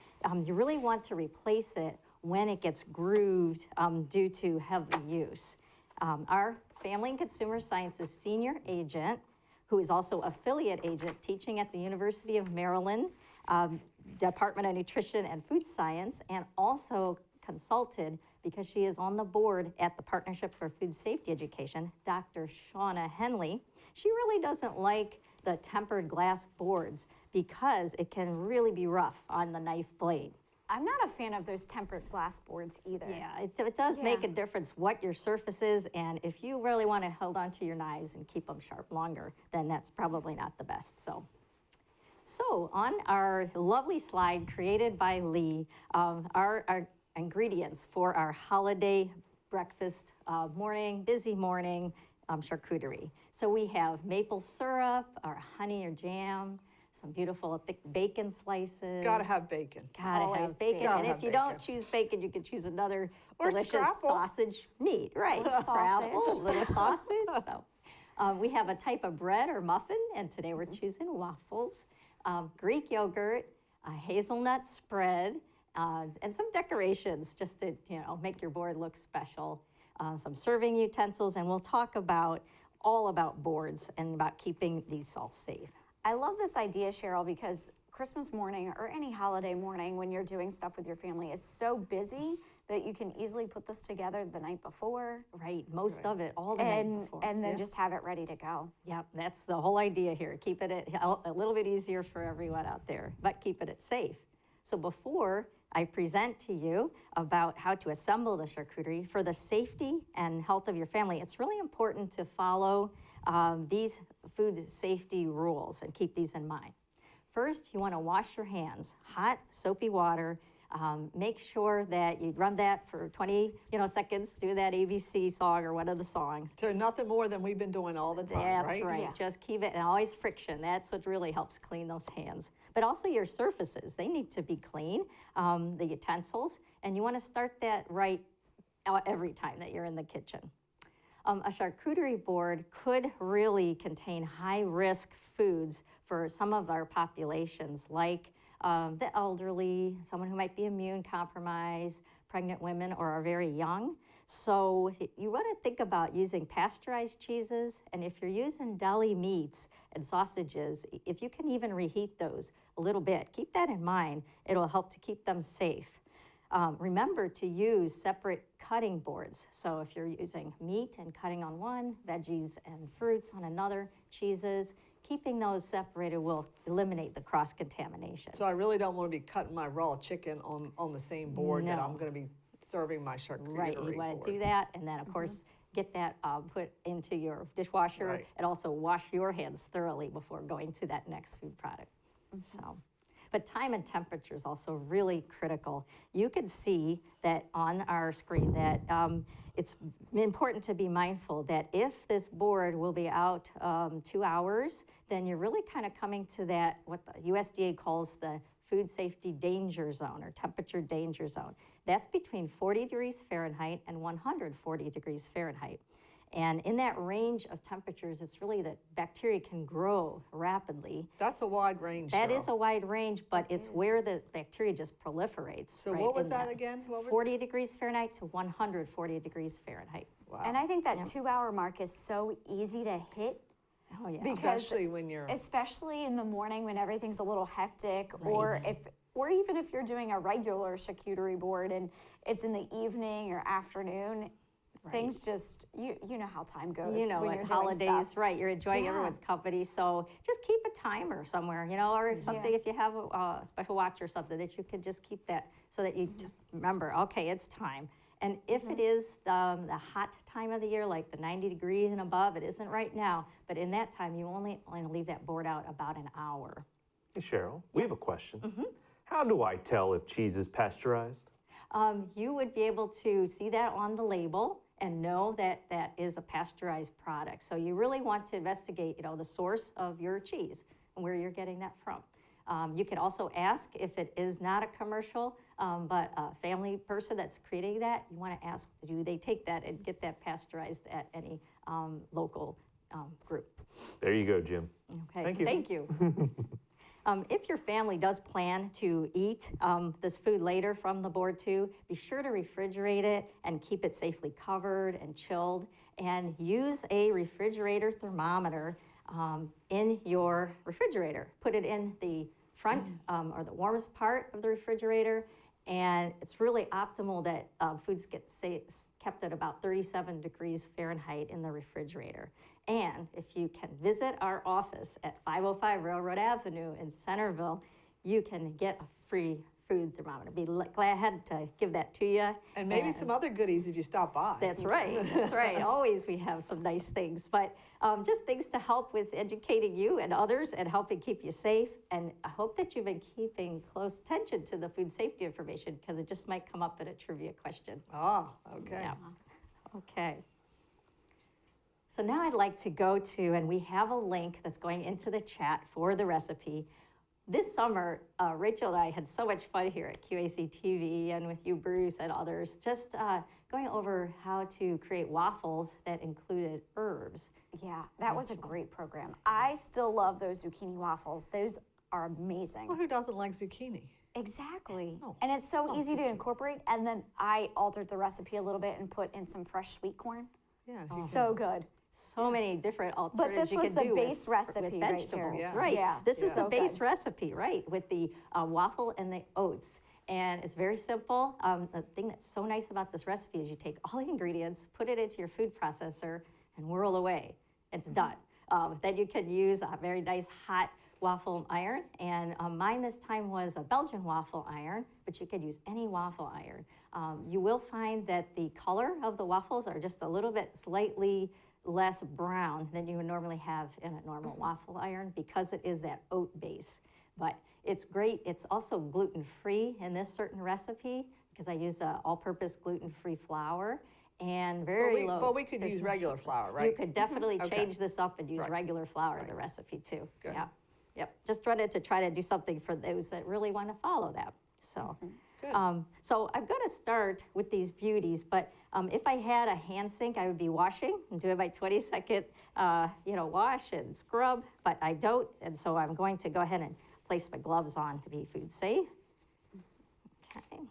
you really want to replace it when it gets grooved due to heavy use. Our Family and Consumer Sciences senior agent, who is also affiliate agent teaching at the University of Maryland, Department of Nutrition and Food Science, and also consulted because she is on the board at the Partnership for Food Safety Education, Dr. Shauna Henley. She really doesn't like the tempered glass boards because it can really be rough on the knife blade. I'm not a fan of those tempered glass boards either. Yeah, it does make a difference what your surface is, and if you really want to hold on to your knives and keep them sharp longer, then that's probably not the best. So on our lovely slide created by Lee, our ingredients for our holiday breakfast busy morning charcuterie. So we have maple syrup, our honey or jam, some beautiful thick bacon slices. Gotta have bacon. Gotta Always have bacon. bacon. And Gotta if have you don't bacon. choose bacon, you could choose another Or delicious scrapple. sausage meat. Right, Or sausage. scrapple, little sausage. So, we have a type of bread or muffin, and today we're choosing waffles, Greek yogurt, a hazelnut spread, and some decorations just to make your board look special. Some serving utensils, and we'll talk all about boards and about keeping these all safe. I love this idea, Cheryl, because Christmas morning or any holiday morning when you're doing stuff with your family is so busy that you can easily put this together the night before Right, most of it all the night before. and then just have it ready to go. Yep, that's the whole idea here. Keep it a little bit easier for everyone out there, but keep it safe. So before I present to you about how to assemble the charcuterie for the safety and health of your family, it's really important to follow these food safety rules and keep these in mind. First, you want to wash your hands. Hot, soapy water Make sure that you run that for 20 seconds, do that ABC song or one of the songs. So nothing more than we've been doing all the time, That's right. Yeah. Just keep it, and always friction. That's what really helps clean those hands. But also your surfaces, they need to be clean, the utensils, and you want to start that right every time that you're in the kitchen. A charcuterie board could really contain high-risk foods for some of our populations, like the elderly, someone who might be immune compromised, pregnant women, or are very young. So you want to think about using pasteurized cheeses, and if you're using deli meats and sausages, if you can even reheat those a little bit, keep that in mind. It'll help to keep them safe. Remember to use separate cutting boards. So if you're using meat and cutting on one, veggies and fruits on another, cheeses, keeping those separated will eliminate the cross-contamination. So I really don't want to be cutting my raw chicken on the same board that No. I'm going to be serving my charcuterie Right, you want board. to do that, and then of course get that put into your dishwasher, Right. and also wash your hands thoroughly before going to that next food product. So, but time and temperature is also really critical. You can see that on our screen that it's important to be mindful that if this board will be out 2 hours, then you're really kind of coming to that, what the USDA calls the food safety danger zone or temperature danger zone. That's between 40 degrees Fahrenheit and 140 degrees Fahrenheit. And in that range of temperatures, it's really that bacteria can grow rapidly. That's a wide range, That Cheryl. is a wide range, but it's where the bacteria just proliferates. So right, what was in that again? What were- 40 degrees Fahrenheit to 140 degrees Fahrenheit. Wow. And I think that 2-hour mark is so easy to hit, Oh, yeah. because Especially when you're... especially in the morning when everything's a little hectic, or even if you're doing a regular charcuterie board and it's in the evening or afternoon, things just, you know how time goes. You know, when at you're doing holidays, stuff. right, you're enjoying Yeah. everyone's company, so just keep a timer somewhere, or something, if you have a special watch or something, that you can just keep that, so that you just remember, okay, it's time. And if it is the hot time of the year, like the 90 degrees and above, it isn't right now, but in that time, you only leave that board out about an hour. Hey, Cheryl, we have a question. How do I tell if cheese is pasteurized? You would be able to see that on the label and know that that is a pasteurized product. So you really want to investigate, the source of your cheese and where you're getting that from. You can also ask if it is not a commercial, but a family person that's creating that, you want to ask, do they take that and get that pasteurized at any local group? There you go, Jim. Okay, Thank you. Thank you. If your family does plan to eat this food later from the board too, be sure to refrigerate it and keep it safely covered and chilled, and use a refrigerator thermometer in your refrigerator. Put it in the front or the warmest part of the refrigerator, and it's really optimal that foods get kept at about 37 degrees Fahrenheit in the refrigerator. And if you can visit our office at 505 Railroad Avenue in Centerville, you can get a free food thermometer. Be glad to give that to you. And maybe some other goodies if you stop by. That's right. That's right. Always we have some nice things, but just things to help with educating you and others and helping keep you safe. And I hope that you've been keeping close attention to the food safety information, because it just might come up in a trivia question. Ah, okay. Yeah. Okay. So now I'd like to go to, and we have a link that's going into the chat for the recipe. This summer, Rachel and I had so much fun here at QACTV and with you, Bruce, and others, just going over how to create waffles that included herbs. Yeah, that was a great program. I still love those zucchini waffles. Those are amazing. Well, who doesn't like zucchini? Exactly. Oh, And it's so oh, easy to zucchini. incorporate. And then I altered the recipe a little bit and put in some fresh sweet corn. Yeah. So good. So many different But alternatives this you was can the do base with recipe right here. vegetables. Yeah. Right. Yeah, This is so the base good. recipe, right, with the waffle and the oats. And it's very simple. The thing that's so nice about this recipe is you take all the ingredients, put it into your food processor, and whirl away. It's done. Then you can use a very nice hot waffle iron. And mine this time was a Belgian waffle iron, but you could use any waffle iron. You will find that the color of the waffles are just a little bit slightly less brown than you would normally have in a normal waffle iron, because it is that oat base. But it's great. It's also gluten-free in this certain recipe because I use all-purpose gluten-free flour and very low. But we could there's use no regular sugar. flour, right? You could definitely Okay. change this up and use Right. regular flour in Right. the recipe too. Good. Yeah. Yep. Just wanted to try to do something for those that really want to follow that. So. Good. So I'm going to start with these beauties, but if I had a hand sink, I would be washing and doing my 20-second, wash and scrub, but I don't, and so I'm going to go ahead and place my gloves on to be food safe. Okay.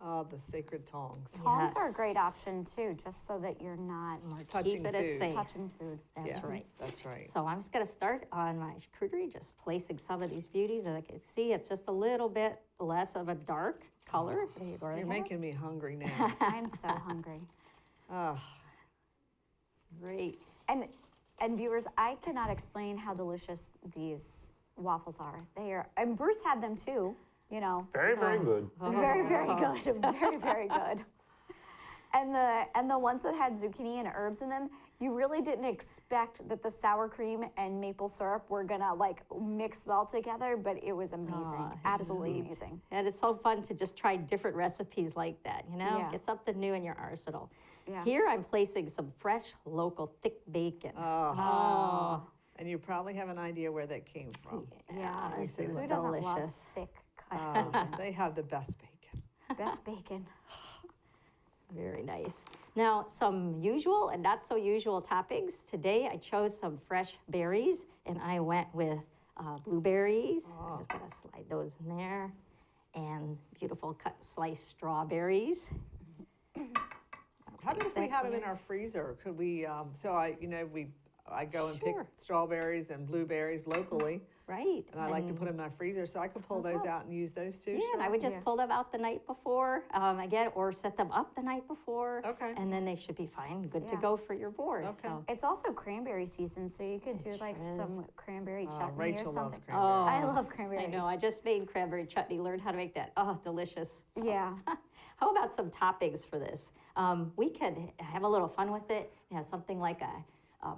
Oh, the sacred tongs. Tongs are a Yes. great option too, just so that you're not Touching Keep it food. safe. touching food. That's Yeah, right. That's right. So I'm just going to start on my charcuterie, just placing some of these beauties. As I can see, it's just a little bit less of a dark color. There you go. You're there. making me hungry now. I'm so hungry. Oh, Great. And viewers, I cannot explain how delicious these waffles are. They are, and Bruce had them too, Very, very good. Very, very good. Very, very good. And the ones that had zucchini and herbs in them, you really didn't expect that the sour cream and maple syrup were gonna mix well together, but it was amazing. Aw, it's Absolutely neat. amazing. And it's so fun to just try different recipes like that, Yeah. Get something new in your arsenal. Yeah. Here I'm placing some fresh, local, thick bacon. oh. And you probably have an idea where that came from. Yeah, this who is doesn't love delicious. thick cut They have the best bacon. best bacon? Very nice. Now, some usual and not so usual toppings. Today I chose some fresh berries and I went with blueberries. I'm just gonna slide those in there. And beautiful cut sliced strawberries. How about if we that had them in here. our freezer? Could we, I go and pick Sure. strawberries and blueberries locally, Right. and I like to put them in my freezer, so I could pull those out and use those too. Yeah, and I would just Yeah. pull them out the night before, again, or set them up the night before. Okay. And then they should be fine, good to Yeah. go for your board. Okay. So, It's also cranberry season, so you could do It like sure is. some cranberry chutney or Rachel loves something. cranberries. I love I cranberries. know, I just made cranberry chutney, learned how to make that. Oh, delicious. Yeah. How about some toppings for this? We could have a little fun with it, have something like a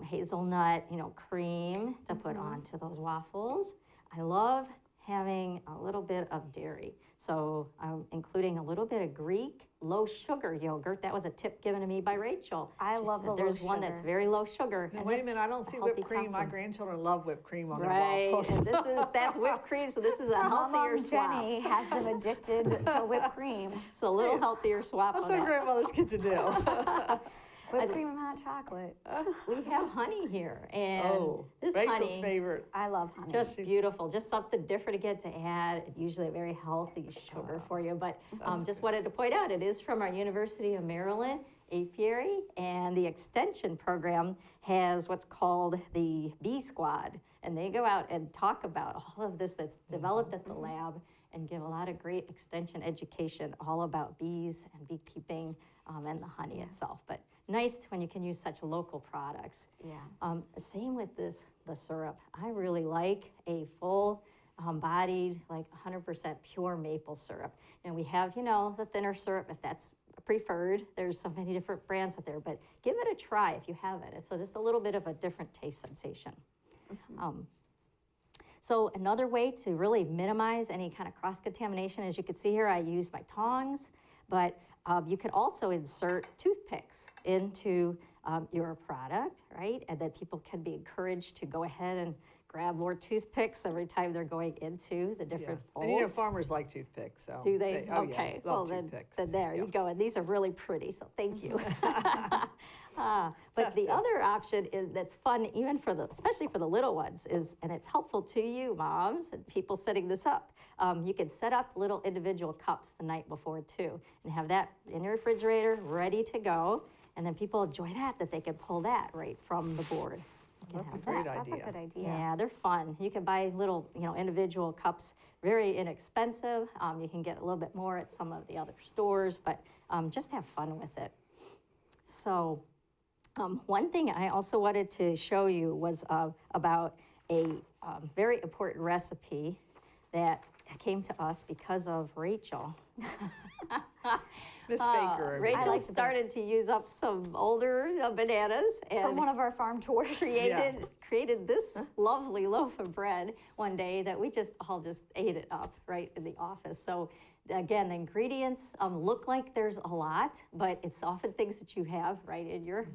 hazelnut, cream to put onto those waffles. I love having a little bit of dairy. So I'm including a little bit of Greek low sugar yogurt. That was a tip given to me by Rachel. I She love said the low there's one that's sugar. very low sugar. Now, and wait a this minute, I don't is a see healthy whipped cream. My topping. grandchildren love whipped cream on Right, their waffles. and that's whipped cream, so this is a My healthier mom swap. Jenny has them addicted to whipped cream. It's a little healthier swap That's on what that. grandmothers get to do. Whipped cream and hot chocolate. We have honey here, and Oh, this Rachel's honey, favorite. I love honey. just beautiful, just something different again to add. Usually a very healthy sugar for you, but just wanted to point out, it is from our University of Maryland apiary, and the extension program has what's called the Bee Squad, and they go out and talk about all of this that's developed at the lab and give a lot of great extension education all about bees and beekeeping and the honey itself. But nice when you can use such local products. Yeah. Same with the syrup. I really like a full bodied, like 100% pure maple syrup. And we have, the thinner syrup if that's preferred. There's so many different brands out there, but give it a try if you haven't. It's just a little bit of a different taste sensation. So another way to really minimize any kind of cross-contamination, as you can see here, I use my tongs, but you could also insert toothpicks into your product, right? And then people can be encouraged to go ahead and grab more toothpicks every time they're going into the Yeah. different And bowls. farmers like toothpicks, so. Do they? Oh, yeah, Okay, love well then toothpicks. there Yeah. you go. And these are really pretty, so thank you. But the Festive. other option is that's fun, even especially for the little ones, and it's helpful to you, moms and people setting this up. You can set up little individual cups the night before too, and have that in your refrigerator ready to go. And then people enjoy that they can pull that right from the board. You can That's a have great That's idea. a good idea. yeah, they're fun. You can buy little, individual cups, very inexpensive. You can get a little bit more at some of the other stores, but just have fun with it. So one thing I also wanted to show you was about a very important recipe that came to us because of Rachel. Miss Baker. everybody. Rachel started to use up some older bananas and From one of our farm tours. created created this lovely loaf of bread one day that we just all just ate it up right in the office. So again, the ingredients look like there's a lot, but it's often things that you have right in your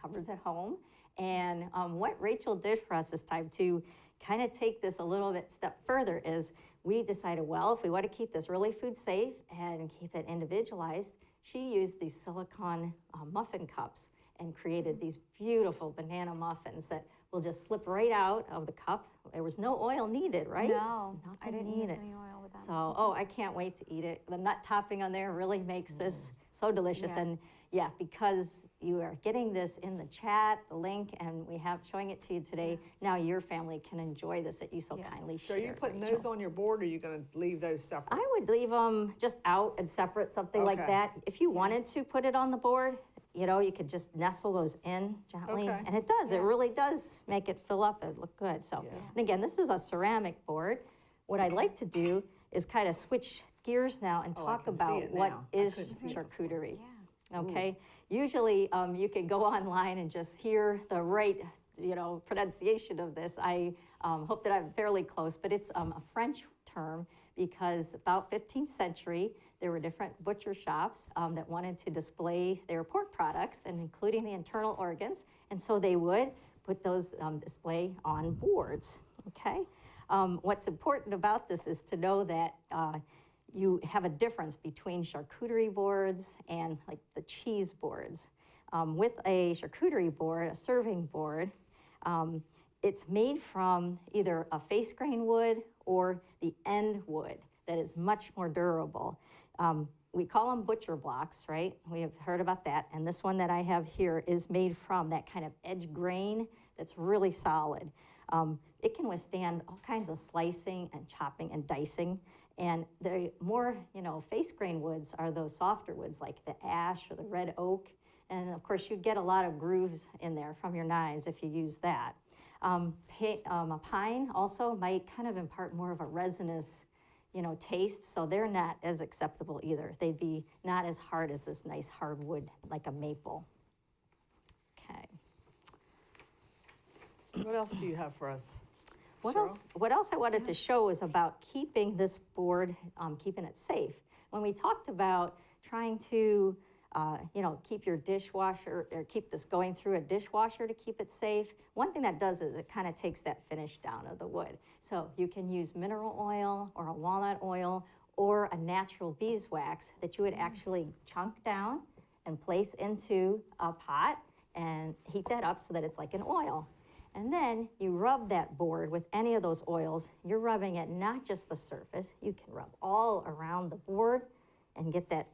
cupboards at home. And what Rachel did for us this time to kind of take this a little bit step further is we decided, well, if we want to keep this really food safe and keep it individualized, she used these silicone muffin cups and created these beautiful banana muffins that will just slip right out of the cup. There was no oil needed, right? No, I Nothing didn't use needed. any oil with that. So, oh, I can't wait to eat it. The nut topping on there really makes this so delicious. Yeah. And yeah, because you are getting this in the chat, the link, and we have showing it to you today, now your family can enjoy this that you so kindly So shared. are you putting Rachel. those on your board, or are you going to leave those separate? I would leave them just out and separate, something like Okay. that. If you wanted to put it on the board, you know, you could just nestle those in gently. Okay. And it does, it Yeah. really does make it fill up and look good. So, Yeah. and again, this is a ceramic board. What I'd like to do is kind of switch gears now and Oh, I talk can see about it what now. I is couldn't see it charcuterie. Yeah. Okay, usually you can go online and just hear the right, pronunciation of this. I hope that I'm fairly close, but it's a French term because about 15th century, there were different butcher shops that wanted to display their pork products and including the internal organs. And so they would put those display on boards, okay? What's important about this is to know that you have a difference between charcuterie boards and like the cheese boards. With a charcuterie board, a serving board, it's made from either a face grain wood or the end wood that is much more durable. We call them butcher blocks, right? We have heard about that. And this one that I have here is made from that kind of edge grain that's really solid. It can withstand all kinds of slicing and chopping and dicing. And the more, face grain woods are those softer woods like the ash or the red oak. And of course, you'd get a lot of grooves in there from your knives if you use that. A pine also might kind of impart more of a resinous, taste, so they're not as acceptable either. They'd be not as hard as this nice hardwood like a maple. Okay. What else do you have for us? What Cheryl? else? What else I wanted to show is about keeping this board, keeping it safe. When we talked about trying to, keep your dishwasher or keep this going through a dishwasher to keep it safe, one thing that does is it kind of takes that finish down of the wood. So you can use mineral oil or a walnut oil or a natural beeswax that you would actually chunk down and place into a pot and heat that up so that it's like an oil. And then you rub that board with any of those oils. You're rubbing it not just the surface. You can rub all around the board and get that,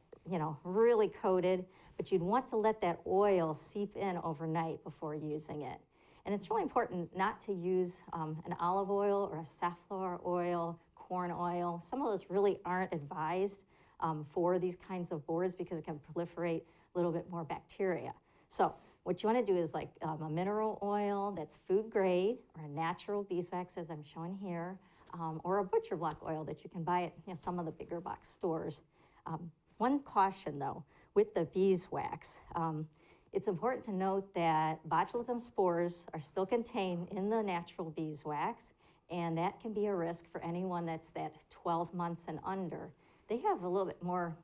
really coated. But you'd want to let that oil seep in overnight before using it. And it's really important not to use an olive oil or a safflower oil, corn oil. Some of those really aren't advised for these kinds of boards because it can proliferate a little bit more bacteria. So what you want to do is like a mineral oil that's food grade or a natural beeswax, as I'm showing here, or a butcher block oil that you can buy at some of the bigger box stores. One caution though, with the beeswax, it's important to note that botulism spores are still contained in the natural beeswax, and that can be a risk for anyone that's that 12 months and under. They have a little bit more,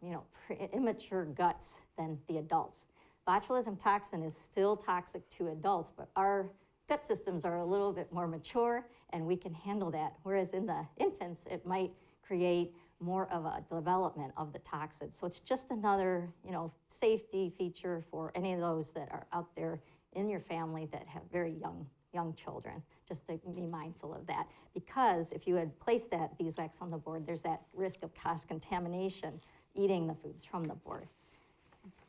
immature guts than the adults. Botulism toxin is still toxic to adults, but our gut systems are a little bit more mature and we can handle that. Whereas in the infants, it might create more of a development of the toxin. So it's just another, safety feature for any of those that are out there in your family that have very young children, just to be mindful of that. Because if you had placed that beeswax on the board, there's that risk of cross-contamination eating the foods from the board.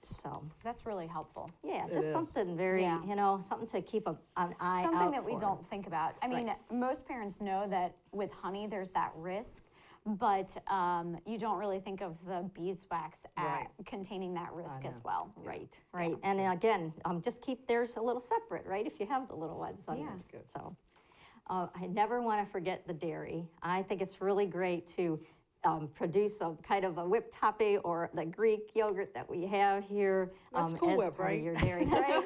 So, That's really helpful. yeah, It just is. something very, Yeah. something to keep an eye out Something that we for. don't think about. I mean, most parents know that with honey, there's that risk, but you don't really think of the beeswax Right. containing that risk know. as well. Right, right. And again, just keep theirs a little separate, right, if you have the little ones on Yeah. there. Good. So, I never want to forget the dairy. I think it's really great to produce a kind of a whipped topping or the Greek yogurt that we have here. That's Cool as Whip, part of right? Your dairy, right?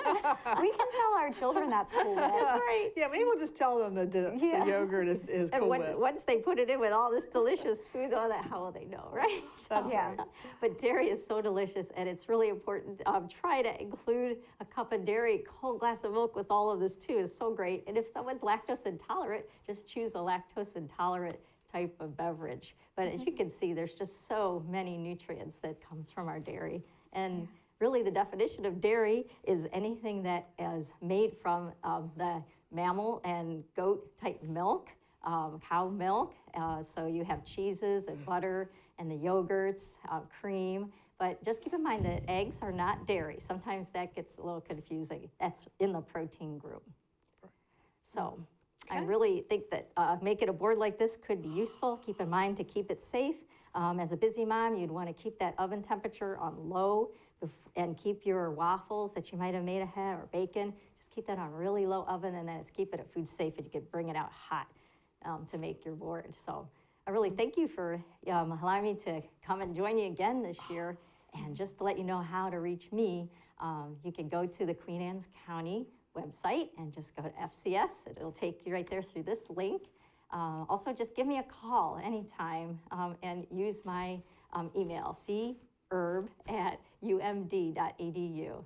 We can tell our children that's cool. That's right. Yeah, maybe we'll just tell them that the Yeah. yogurt is And Cool Whip. once they put it in with all this delicious food, oh, that how will they know, right? That's Yeah. right. But dairy is so delicious, and it's really important. Try to include a cup of dairy, cold glass of milk with all of this too is so great. And if someone's lactose intolerant, just choose a lactose intolerant type of beverage. But as you can see, there's just so many nutrients that comes from our dairy. And really the definition of dairy is anything that is made from the mammal and goat type milk, cow milk. So you have cheeses and butter and the yogurts, cream. But just keep in mind that eggs are not dairy. Sometimes that gets a little confusing. That's in the protein group. So I really think that making a board like this could be useful. Keep in mind to keep it safe. As a busy mom, you'd want to keep that oven temperature on low and keep your waffles that you might have made ahead or bacon, just keep that on really low oven, and then it's keep it at food safe and you can bring it out hot to make your board. So I really thank you for allowing me to come and join you again this year. And just to let you know how to reach me, you can go to the Queen Anne's County website and just go to FCS. It'll take you right there through this link. Also, just give me a call anytime and use my email, cerb@umd.edu.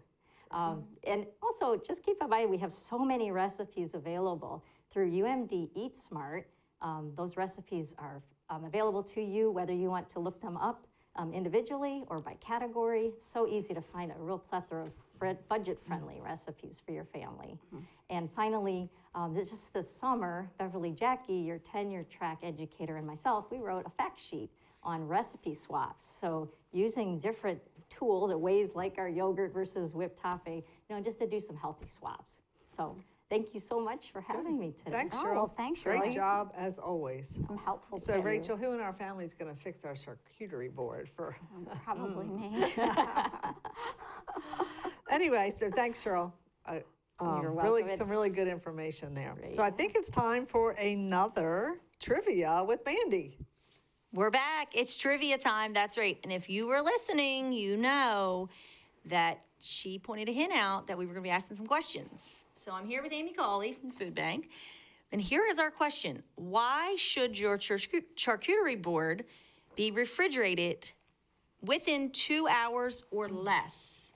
And also, just keep in mind, we have so many recipes available through UMD Eat Smart. Those recipes are available to you, whether you want to look them up individually or by category. It's so easy to find a real plethora of budget-friendly recipes for your family. And finally, just this summer, Beverly Jackie, your tenure track educator, and myself, we wrote a fact sheet on recipe swaps. So using different tools or ways like our yogurt versus whipped topping, just to do some healthy swaps. So thank you so much for having me today. Thanks, Oh, Cheryl. well, thanks, Cheryl. Great job, as always. Some helpful So, tips. Rachel, who in our family is going to fix our charcuterie board for? Probably me. Anyway, so thanks, Cheryl. You're Really, welcome. some really good information there. Great. So I think it's time for another trivia with Mandy. We're back. It's trivia time. That's right. And if you were listening, you know that she pointed a hint out that we were going to be asking some questions. So I'm here with Amy Cauley from the Food Bank. And here is our question. Why should your charcuterie board be refrigerated within 2 hours or less?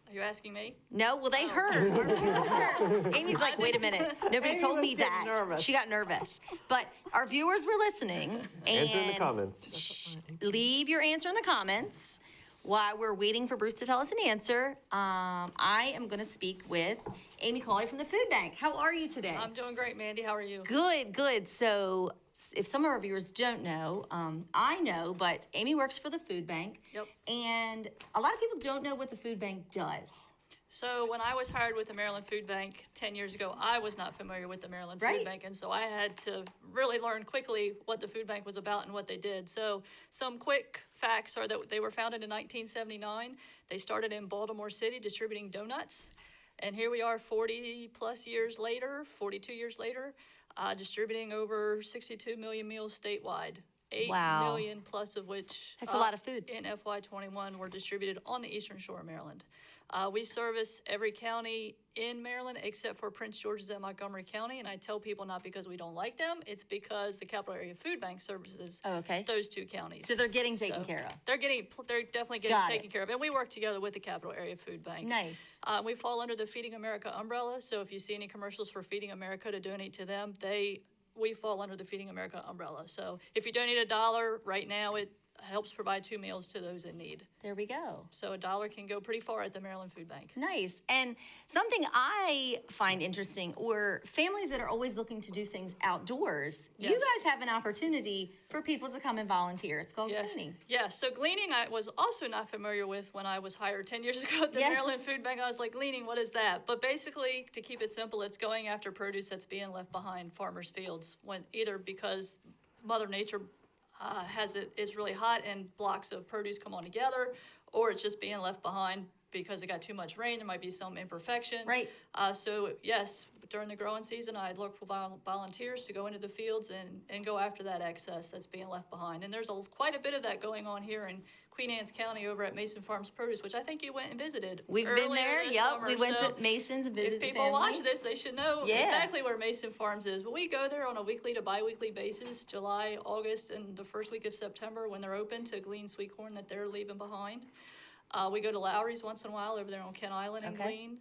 Are you asking me? No, well, they heard. Our viewers heard. Amy's like, wait a minute. Nobody Amy told was me getting that. nervous. She got nervous. But our viewers were listening. Answer in the and comments. leave your answer in the comments. While we're waiting for Bruce to tell us an answer, I am going to speak with Amy Cauley from the Food Bank. How are you today? I'm doing great, Mandy. How are you? Good, good. So if some of our viewers don't know, I know, but Amy works for the Food Bank. Yep. And a lot of people don't know what the Food Bank does. So when I was hired with the Maryland Food Bank 10 years ago, I was not familiar with the Maryland Right. Food Bank, and so I had to really learn quickly what the Food Bank was about and what they did. So some quick facts are that they were founded in 1979. They started in Baltimore City distributing donuts, and here we are 40 plus years later, 42 years later, distributing over 62 million meals statewide. 8 Wow. million plus of which That's a lot of food. in FY21 were distributed on the Eastern Shore of Maryland. We service every county in Maryland except for Prince George's and Montgomery County, and I tell people not because we don't like them, it's because the Capital Area Food Bank services Oh, okay. those two counties. So they're getting taken care of. They're definitely getting Got it. taken care of, and we work together with the Capital Area Food Bank. Nice. We fall under the Feeding America umbrella, so if you see any commercials for Feeding America to donate to them, we fall under the Feeding America umbrella. So if you donate $1 right now, it helps provide 2 meals to those in need. There we go. So $1 can go pretty far at the Maryland Food Bank. Nice. And something I find interesting, or families that are always looking to do things outdoors, you Yes. guys have an opportunity for people to come and volunteer. It's called Yes. gleaning. Yes. So gleaning, I was also not familiar with when I was hired 10 years ago at the Yeah. Maryland Food Bank. I was like, gleaning, what is that? But basically, to keep it simple, it's going after produce that's being left behind farmers' fields, when either because Mother Nature it's really hot and blocks of produce come on together, or it's just being left behind because it got too much rain. There might be some imperfection. Right. So yes, during the growing season, I'd look for volunteers to go into the fields and go after that excess that's being left behind. And there's quite a bit of that going on here in Queen Anne's County over at Mason Farms Produce, which I think you went and visited. We've been earlier there, this yep, summer. we went So to Mason's and visited if the people family. watch this, they should know Yeah. exactly where Mason Farms is. But we go there on a weekly to bi-weekly basis, July, August, and the first week of September when they're open to glean sweet corn that they're leaving behind. We go to Lowry's once in a while over there on Kent Island and Okay. glean.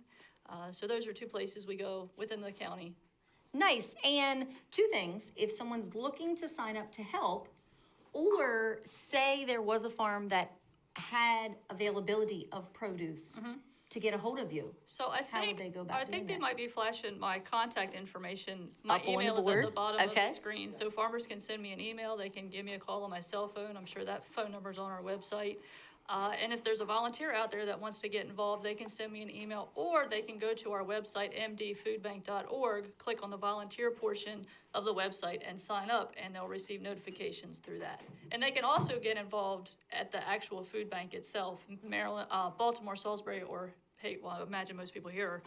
So those are two places we go within the county. Nice. And two things, if someone's looking to sign up to help, or say there was a farm that had availability of produce to get a hold of you. So I How would think, they go about I doing think they that? might be flashing my contact information. My Up on the email is at board? the bottom Okay. of the screen. So farmers can send me an email. They can give me a call on my cell phone. I'm sure that phone number's on our website. And if there's a volunteer out there that wants to get involved, they can send me an email, or they can go to our website, mdfoodbank.org, click on the volunteer portion of the website and sign up, and they'll receive notifications through that. And they can also get involved at the actual food bank itself, Maryland, Baltimore, Salisbury, or, hey, well, I imagine most people here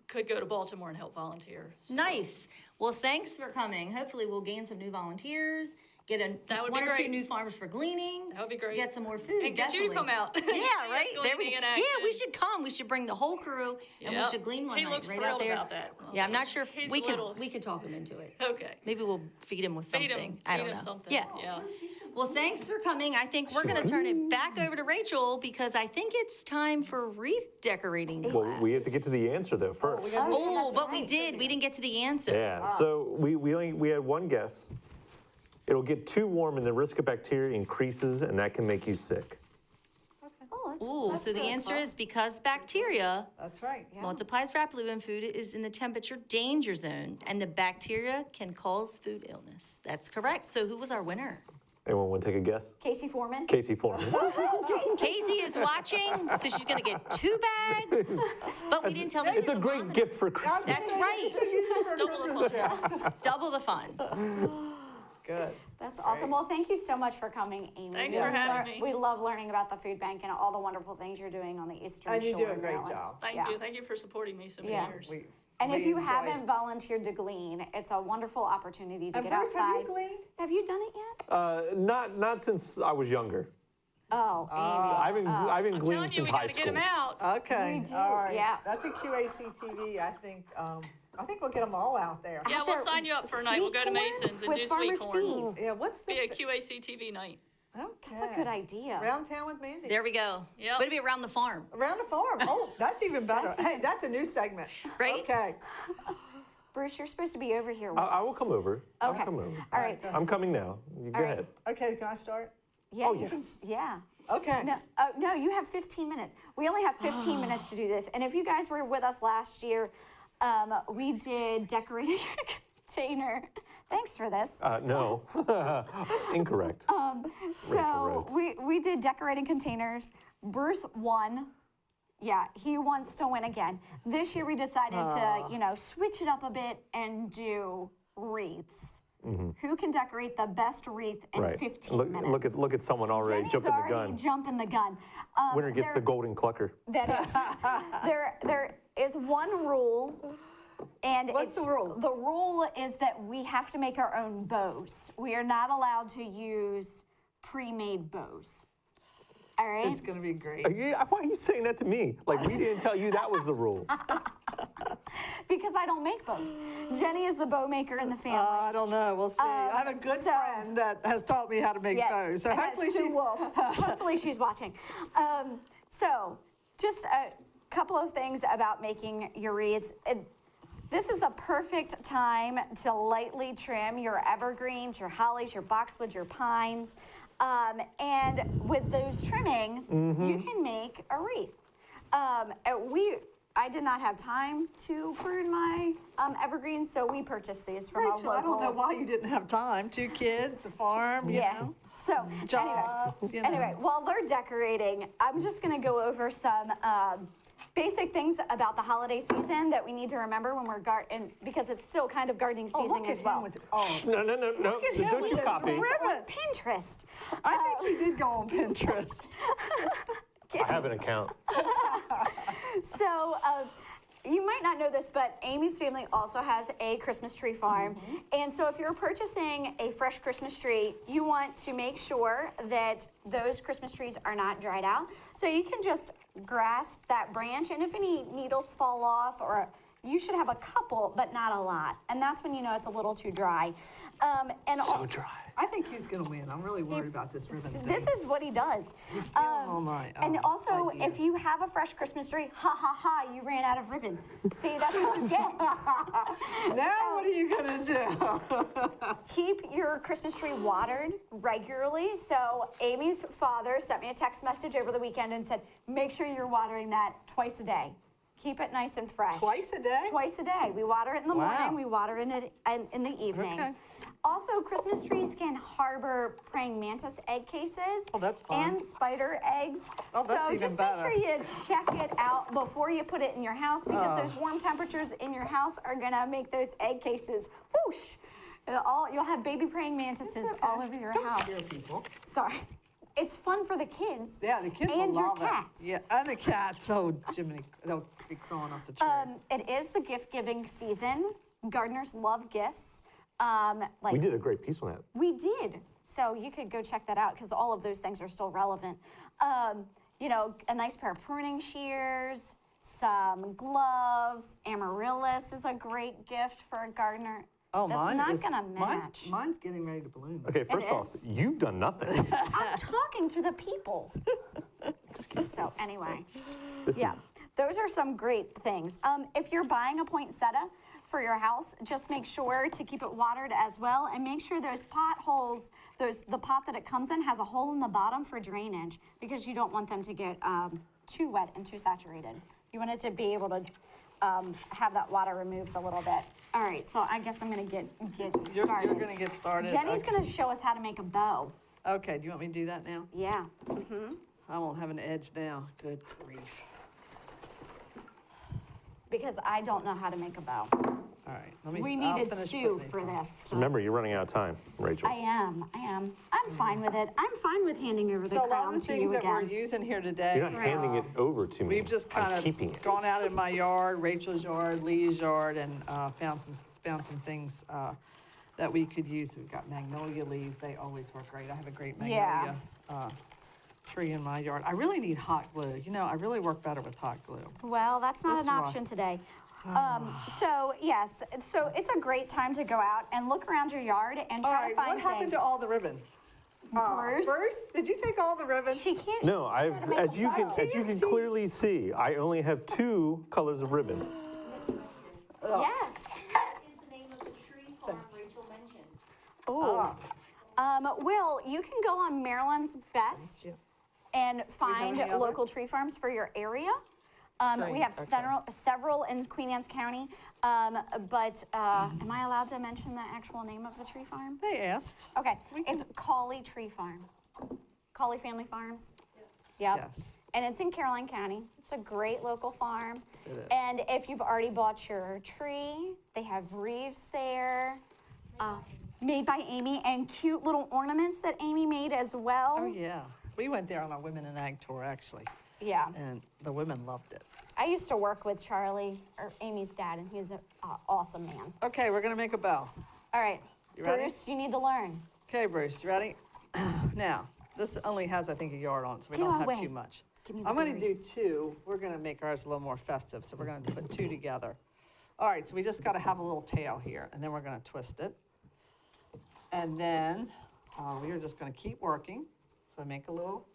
could go to Baltimore and help volunteer. So Nice. Well, thanks for coming. Hopefully we'll gain some new volunteers, get That would be one or two great. new farms for gleaning. That would be great. Get some more food, And get you to definitely. come out. Yeah, See right? us There we gleaning go. in Yeah, we action. should come. We should bring the whole crew and we Yep. should glean one He night looks right out thrilled there. about that. Yeah, I'm not sure if He's we little. could talk him into it. Okay. Maybe we'll feed him with something. Feed him, I don't know. something. Yeah. Yeah. Well, thanks for coming. I think we're going to turn it back over to Rachel because I think it's time for wreath decorating class. Well, we have to get to the answer though first. Oh, but we did. We didn't get to the answer. Yeah, so we had one guess. It'll get too warm and the risk of bacteria increases and that can make you sick. Ooh, so the answer is because bacteria That's right. multiplies rapidly when food is in the temperature danger zone, and the bacteria can cause food illness. That's correct. So who was our winner? Anyone want to take a guess? Casey Foreman. Casey Foreman. Casey is watching, so she's going to get 2 bags, but we didn't tell the It's a great gift for Christmas. That's right. Double the fun. Double the fun. Good. That's awesome. Well, thank you so much for coming, Amy. Thanks for having me. We love learning about the food bank and all the wonderful things you're doing on the Eastern And you Shore do a of great Maryland. job. Thank Yeah. you. Thank you for supporting me so many Yeah. years. And if We you enjoy haven't it. volunteered to glean, it's a wonderful opportunity to And get Bruce, have outside. you gleaned? Have you done it yet? Not since I was younger. Oh, Amy. I've been I'm gleaning telling you, since we high got to get school. them out. Okay, We do, all right. yeah. That's a QACTV, I think we'll get them all out there. Yeah, Out we'll there, sign you up for a night. We'll go to sweet corn Mason's and with do Farmer sweet corn. Steve. Yeah, what's the, Be a QACTV night. okay. That's a good idea. Round town with Mandy. There we go. Yep. Way to be around the farm. Around the farm. Oh, that's even better. Hey, that's a new segment. Right? Okay. Bruce, you're supposed to be over here with I will come over. I'll Okay. come over. All right. I'm coming now. You go All right. ahead. Okay, can I start? Yeah, Oh, you can, yes. yeah. Okay. No, no, you have 15 minutes. We only have 15 minutes to do this. And if you guys were with us last year, we did decorating a container. Thanks for this. No. Incorrect. So wrote. we did decorating containers. Bruce won. Yeah, he wants to win again. This year we decided to, switch it up a bit and do wreaths. Who can decorate the best wreath in Right. 15 Look, minutes? look at someone already Jenny's jumping the already gun. jumping the gun. Winner gets the golden clucker. That is. There is one rule, and What's the rule? The rule is that we have to make our own bows. We are not allowed to use pre-made bows. All right? It's going to be great. Yeah, why are you saying that to me? Like we didn't tell you that was the rule. Because I don't make bows. Jenny is the bow maker in the family. I don't know. We'll see. I have a good so- friend that has taught me how to make bows. So and that's hopefully Sue Wolf. Hopefully she's watching. So just a couple of things about making your wreaths. This is the perfect time to lightly trim your evergreens, your hollies, your boxwoods, your pines. And with those trimmings, you can make a wreath. I did not have time to prune my evergreens, so we purchased these from Rachel, a I don't know local. why you didn't have time. 2 kids, a farm, you Yeah. know. So Job, you know. anyway, while they're decorating, I'm just going to go over some basic things about the holiday season that we need to remember when we're because it's still kind of gardening Oh, season look as at well. him with oh. No. Look at him Don't with you his copy. ribbon. Pinterest. I think he did go on Pinterest. I have an account. So you might not know this, but Amy's family also has a Christmas tree farm. And so if you're purchasing a fresh Christmas tree, you want to make sure that those Christmas trees are not dried out. So you can just grasp that branch, and if any needles fall off, or you should have a couple, but not a lot. And that's when you know it's a little too dry. So dry. I think he's gonna win. I'm really worried about this ribbon thing. This is what he does. He's stealing all my And also, ideas. if you have a fresh Christmas tree, ha ha ha, you ran out of ribbon. See, that's what you get. Now what are you gonna do? Keep your Christmas tree watered regularly. So Amy's father sent me a text message over the weekend and said, make sure you're watering that twice a day. Keep it nice and fresh. Twice a day? Twice a day. We water it in the Wow. morning, we water it in the evening. Okay. Also, Christmas trees can harbor praying mantis egg cases. Oh, that's fun. And spider eggs. Oh, that's so even just better. make sure you check it out before you put it in your house, because Oh. those warm temperatures in your house are gonna make those egg cases whoosh. You'll have baby praying mantises all over your Don't house. scare people. Sorry. It's fun for the kids. Yeah, the kids and will your love cats. it. Yeah, and the cats. Oh, Jiminy, they'll be crawling off the tree. It is the gift giving season. Gardeners love gifts. We did a great piece on that. We did. So you could go check that out, because all of those things are still relevant. You know, a nice pair of pruning shears, some gloves. Amaryllis is a great gift for a gardener. Oh, That's mine not is, gonna match. Mine's getting ready to bloom. Okay, first off, is. you've done nothing. I'm talking to the people. Excuses. So anyway, This is- yeah, those are some great things. If you're buying a poinsettia for your house, just make sure to keep it watered as well, and make sure those potholes, the pot that it comes in has a hole in the bottom for drainage, because you don't want them to get too wet and too saturated. You want it to be able to have that water removed a little bit. All right, so I guess I'm gonna get started. You're gonna get started. Jenny's Okay. gonna show us how to make a bow. Okay, do you want me to do that now? Yeah. I won't have an edge now. Good grief. Because I don't know how to make a bow. All right, let me. We I'll needed finish Sue putting for these on. this. Remember, you're running out of time, Rachel. I am. I'm fine with it. I'm fine with handing over the So a lot of crown the to things you that we're again. using here today. You're not handing it over to me. We've just I'm kind keeping of it. gone out in my yard, Rachel's yard, Lee's yard, and found some things that we could use. We've got magnolia leaves. They always work great. I have a great magnolia tree in my yard. I really need hot glue. You know, I really work better with hot glue. Well, that's not This an rock. option today. So yes, so it's a great time to go out and look around your yard and All try to right, find what happened things. to all the ribbon? Bruce? Bruce, did you take all the ribbon? She can't. No, she's trying to make as a you bow. can clearly see, I only have 2 colors of ribbon. Yes. That is the name of the tree farm Rachel mentioned. Oh. Will, you can go on Maryland's Best and find any other? local tree farms for your area. We have Okay. several in Queen Anne's County, but am I allowed to mention the actual name of the tree farm? They asked. Okay, it's Cauley Tree Farm. Cauley Family Farms. Yep. Yes. And it's in Caroline County. It's a great local farm. It is. And if you've already bought your tree, they have wreaths there, made by Amy, and cute little ornaments that Amy made as well. Oh, yeah. We went there on a Women in Ag tour, actually, Yeah. and the women loved it. I used to work with Charlie, or Amy's dad, and he's an awesome man. Okay, we're gonna make a bow. All right, You ready? Bruce, you need to learn. Okay, Bruce, you ready? Now, this only has, I think, a yard on it, so we Get don't have away. too much. Give me the I'm gonna do berries. 2. We're gonna make ours a little more festive, so we're gonna put 2 together. All right, so we just gotta have a little tail here, and then we're gonna twist it. And then we are just gonna keep working. So I make a little,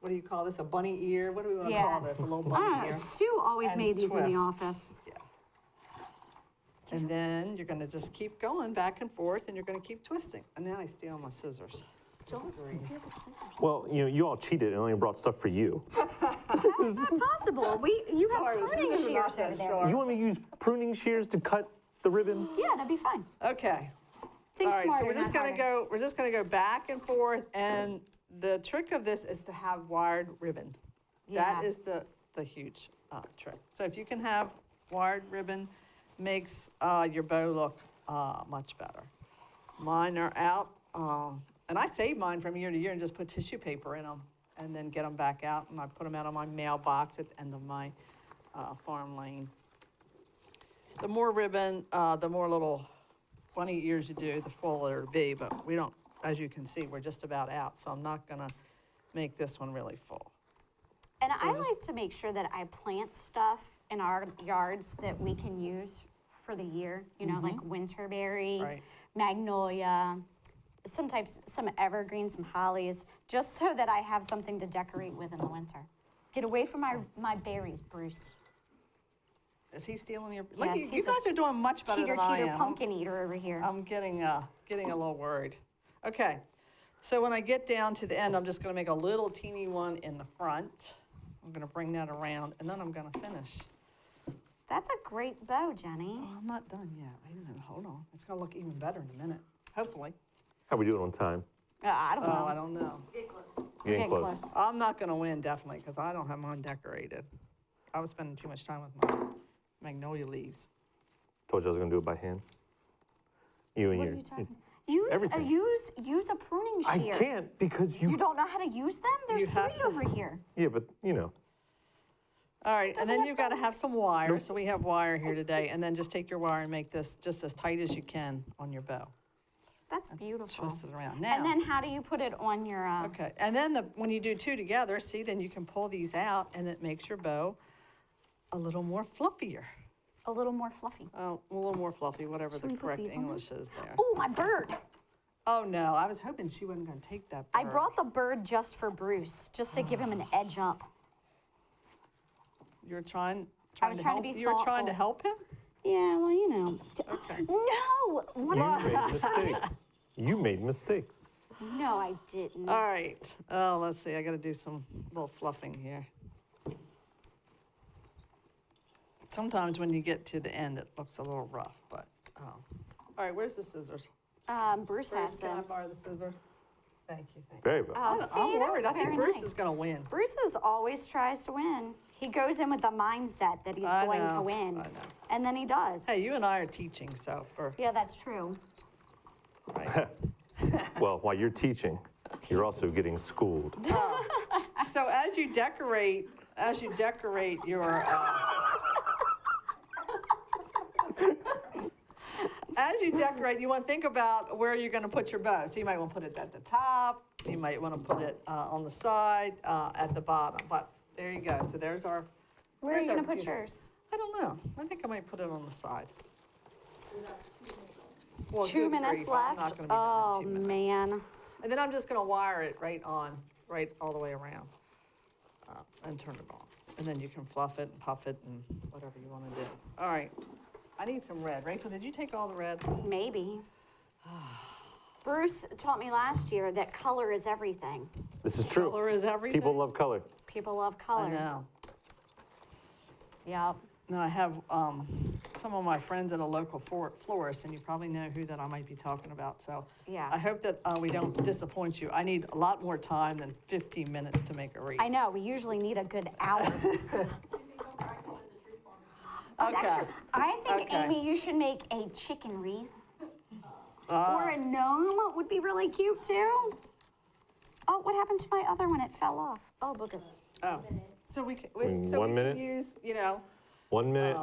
what do you call this, a bunny ear? What do we wanna Yeah. call this, a little I bunny don't know, ear? Sue always And made these in the twist. office. Yeah. And then you're gonna just keep going back and forth, and you're gonna keep twisting. And now I steal my scissors. Don't steal the scissors. Well, you all cheated and only brought stuff for you. It's not possible. You have Sorry, the pruning scissors are not shears that over there. sharp. You want me to use pruning shears to cut the ribbon? Yeah, that'd be fine. Okay. Think All right, smarter, so we're just not gonna harder. we're just gonna go back and forth, and the trick of this is to have wired ribbon. That Yeah. is the huge trick. So if you can have wired ribbon, makes your bow look much better. Mine are out, and I save mine from year to year and just put tissue paper in them, and then get them back out, and I put them out on my mailbox at the end of my farm lane. the more ribbon, the more little bunny ears you do, the fuller it'll be, but we don't, as you can see, we're just about out, so I'm not gonna make this one really full. And I like to make sure that I plant stuff in our yards that we can use for the year, you know, like winterberry, Right. magnolia, some evergreens, some hollies, just so that I have something to decorate with in the winter. Get away from my berries, Bruce. Is he stealing your, look, Yes, you he's guys a are doing much better than I Cheater am. pumpkin eater over here. I'm getting a little worried. Okay, so when I get down to the end, I'm just gonna make a little teeny one in the front. I'm gonna bring that around, and then I'm gonna finish. That's a great bow, Jenny. Oh, I'm not done yet. Wait a minute, hold on. It's gonna look even better in a minute, hopefully. How we doing on time? I don't know. Oh, I don't know. Getting close. I'm not gonna win, definitely, because I don't have mine decorated. I was spending too much time with my magnolia leaves. Told you I was gonna do it by hand. You and What your. are you talking? everything. Use a pruning I shear. can't because you. You don't know how to use them? There's You have three to- over here. Yeah, but you know. All right, and then you've got to have some wire, so we have wire here today, and then just take your wire and make this just as tight as you can on your bow. That's beautiful. Twist it around. Now, And then how do you put it on your, okay, and then when you do two together, see, then you can pull these out, and it makes your bow a little more fluffier. a little more fluffy? Oh, a little more fluffy, whatever Should the we put correct these on there? English is there. Oh, my bird. Oh, no, I was hoping she wasn't going to take that bird. I brought the bird just for Bruce, just to give him an edge up. You were trying was to trying to help? be You were trying to thoughtful. help him? Yeah, well, you know. Okay. No! What You made mistakes. You made mistakes. No, I didn't. All right. Oh, let's see. I got to do some little fluffing here. Sometimes when you get to the end, it looks a little rough, but, all right, where's the scissors? Bruce has Bruce, can I them. borrow the scissors? Thank you, thank you. Very well. Oh, see, I'm worried. I that's think very Bruce nice. is going to win. Bruce always tries to win. He goes in with the mindset that he's I going to know, win. I know. And then he does. Hey, you and I are teaching, so, Yeah, that's true. right. Well, while you're teaching, you're also getting schooled. So as you decorate your, as you decorate, you want to think about where you're going to put your bow. So you might want to put it at the top. You might want to put it on the side, at the bottom. But there you go. So there's our. Where are you there's going to our put beautiful- yours? I don't know. I think I might put it on the side. Well, 2 good minutes grief, I'm not left. gonna be done Oh, in 2 minutes. man. And then I'm just going to wire it right all the way around, and turn it on. And then you can fluff it and puff it and whatever you want to do. All right. I need some red. Rachel, did you take all the red? Maybe. Bruce taught me last year that color is everything. This is true. Color is everything. People love color. People love I color. know. Yep. Now, I have some of my friends at a local florist, and you probably know who that I might be talking about. So Yeah. I hope that we don't disappoint you. I need a lot more time than 15 minutes to make a wreath. I know, we usually need a good hour. Oh, that's Okay. true. I think, Okay. Amy, you should make a chicken wreath. Or a gnome would be really cute, too. Oh, what happened to my other one? It fell off. Oh, look at it. Oh, so we can, In so 1 we minute? can use, you know, 1 minute.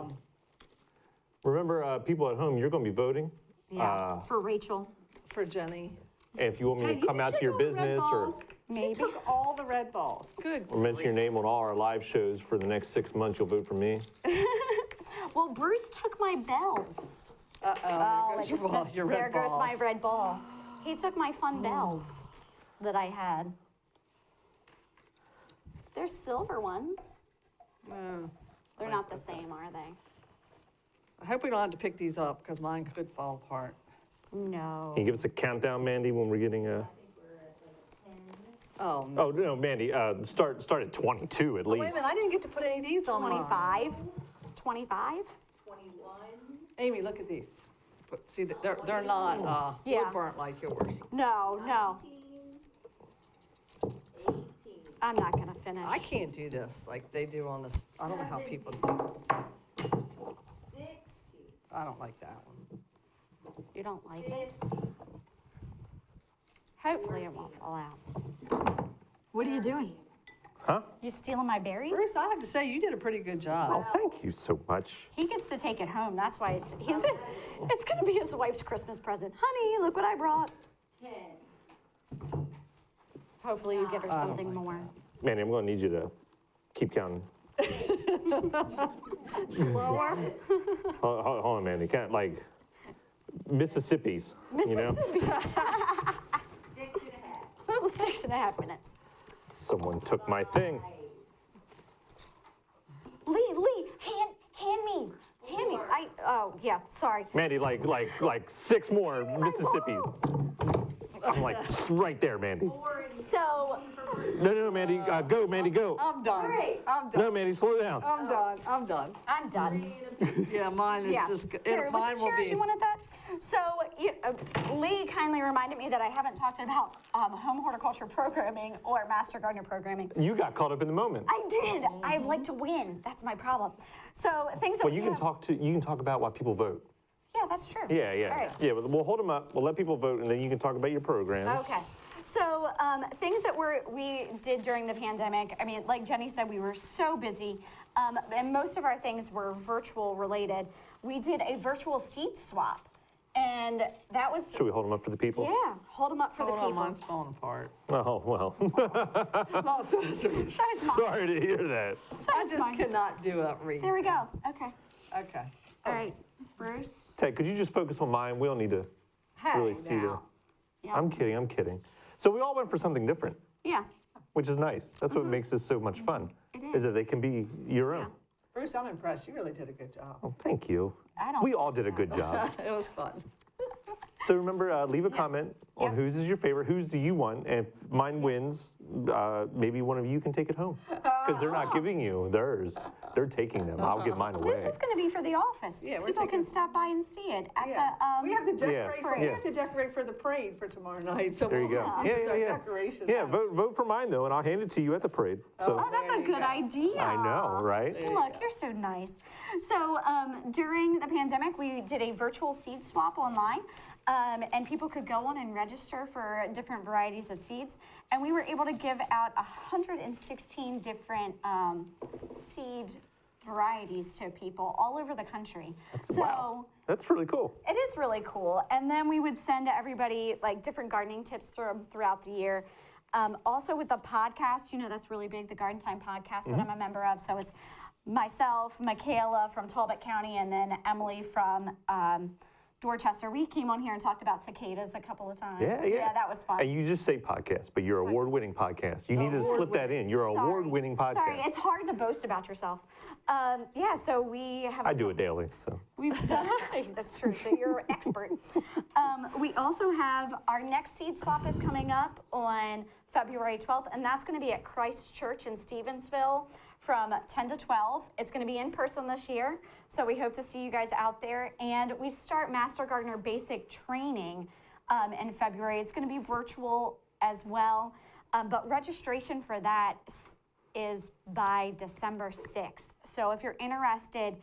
Remember, people at home, you're going to be voting. Yeah, for Rachel. for Jenny. And if you want me Hey, to you come out took to your all the red business or, balls. Maybe. She took all the red balls. Good. or mention your name on all our live shows for the next 6 months, you'll vote for me. Well, Bruce took my bells. Uh-oh, there goes your ball, your red There goes my balls. red ball. He took my fun bells that I had. They're silver ones. No. They're not the same, are they? I hope we don't have to pick these up, because mine could fall apart. No. Can you give us a countdown, Mandy, when we're getting Oh, no. Oh, no, Mandy, start at 22 at Wait a least. minute, I didn't get to put any of these on mine. 25? 25? Amy, look at these. See, they're not Yeah. wood burnt like yours. No, no. I'm not gonna finish. I can't do this like they do on this. I don't know how people do. I don't like that one. You don't like it? Hopefully it won't fall out. What are you doing? Huh? You stealing my berries? Bruce, I have to say, you did a pretty good job. Oh, thank you so much. He gets to take it home. That's why it's going to be his wife's Christmas present. Honey, look what I brought. Hopefully you get her something more. Mandy, I'm going to need you to keep counting. Slower? Hold on, Mandy. Count like Mississippi's. You know? Mississippi. 6.5 minutes. Someone took my thing. Lee, hand me. Oh, yeah, sorry. Mandy, like 6 more Mississippi's. I'm like right there, Mandy. So, No, Mandy, go, Mandy, go. I'm done. I'm No, done. Mandy, slow down. I'm done. I'm done. I'm done. Yeah, mine is Yeah. just, Here, mine was it will Cheers be. you wanted that? So, Lee kindly reminded me that I haven't talked about home horticulture programming or master gardener programming. You got caught up in the moment. I did. I like to win. That's my problem. So things that Well, we you can have- talk about why people vote. Yeah, that's true. Yeah. All right. Yeah, we'll hold them up. We'll let people vote, and then you can talk about your programs. Okay. So things that we did during the pandemic, I mean, like Jenny said, we were so busy, and most of our things were virtual related. We did a virtual seed swap, and that was, Should we hold them up for the people? yeah, hold them up for Hold the on, people. mine's falling apart. Oh, well. No, so- So is mine. Sorry to hear that. So I is just mine. cannot do a read. There we go. Okay. Okay. All right, Bruce. Ted, could you just focus on mine? We don't need to really Hey, see the... now. Yeah. I'm kidding. So we all went for something different, Yeah. which is nice. That's what makes this so much fun, It is that is. they can be your own. Bruce, I'm impressed. You really did a good job. Oh, thank you. I don't We think all did a so. good job. It was fun. So remember, leave a comment on Yeah. whose is your favorite, whose do you want, and if mine wins, maybe one of you can take it home. Because they're not giving you theirs, they're taking them. I'll give mine away. This is going to be for the office. Yeah, we're People can taking- stop by and see it at Yeah. the. We have to decorate for, we Yeah. have to decorate for the parade for tomorrow night. So There you we'll go. use this as our decoration. Yeah, vote for mine though, and I'll hand it to you at the parade. So Oh, that's There a you good go. idea. I know, right? Look, you're so nice. So during the pandemic, we did a virtual seed swap online. And people could go on and register for different varieties of seeds. And we were able to give out 116 different seed varieties to people all over the country. Wow, that's really cool. It is really cool. And then we would send to everybody like different gardening tips throughout the year. Also with the podcast, that's really big, the Garden Time podcast that I'm a member of. So it's myself, Michaela from Talbot County, and then Emily from Dorchester. We came on here and talked about cicadas a couple of times. Yeah. Yeah, that was fun. And you just say podcast, but you're award-winning podcast. You need to slip that in. You're an Sorry. award-winning podcast. Sorry, it's hard to boast about yourself. Yeah, so we have. I do it daily, so. We've done. That's true. So you're an expert. We also have our next seed swap is coming up on February 12th, and that's going to be at Christ Church in Stevensville from 10 to 12. It's going to be in person this year, so we hope to see you guys out there. And we start Master Gardener Basic Training in February. It's going to be virtual as well, but registration for that is by December 6th. So if you're interested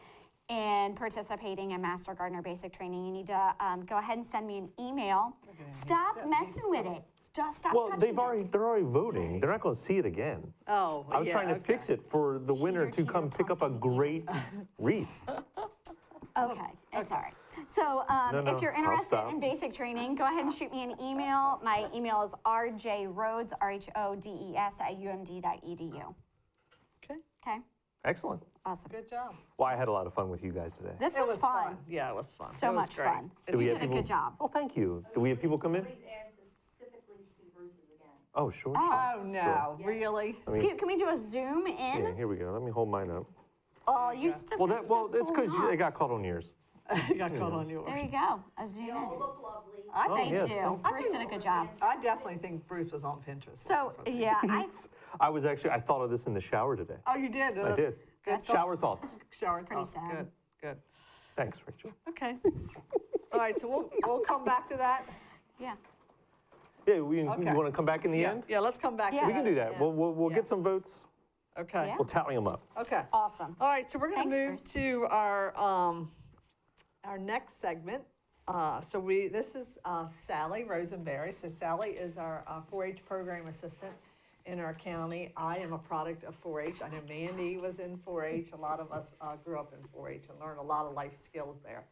in participating in Master Gardener Basic Training, you need to go ahead and send me an email. Stop messing with it. Just stop Well, touching they're already voting. They're not going to see it again. Oh, I was trying to fix it for the winner to come pick up a great wreath. Okay, it's all right. So No, if you're I'll interested stop. in basic training, go ahead and shoot me an email. My email is rjrhodes, rhodes@umd.edu. Okay, Okay, Excellent. awesome. good job. Well, I had a lot of fun with you guys today. This It was fun. Yeah, it was fun. So It was much great. fun. Do we You have did a people- good job. Oh, thank you. Do we have people come in? Somebody's asked to specifically see Bruce's again. Oh, sure. Oh, no, really? I mean, Can we do a zoom in? yeah, here we go. Let me hold mine up. Oh, you still. Well, it's because it got caught on yours. I got caught on yours. There you go. A zoom All in. look lovely. I Oh, They think, yes, do. thank Bruce did a good job. I definitely think Bruce was on Pinterest. So yeah, I thought of this in the shower today. Oh, you did? I did. Good. Shower thoughts. Shower pretty thoughts. sad. Good, good. Thanks, Rachel. Okay. All right, so we'll come back to that. yeah. Yeah, Okay. you want to come back in the Yeah, end? yeah, let's come back to Yeah. that. We can do at that. the end. We'll Yeah. get some votes. Okay, Yeah. We'll tally them up. okay. Awesome. All right, so we're going to Thanks, move to our next segment. This is Sally Rosenberry. So Sally is our 4-H program assistant, in our county. I am a product of 4-H. I know Mandy was in 4-H. A lot of us grew up in 4-H and learned a lot of life skills there.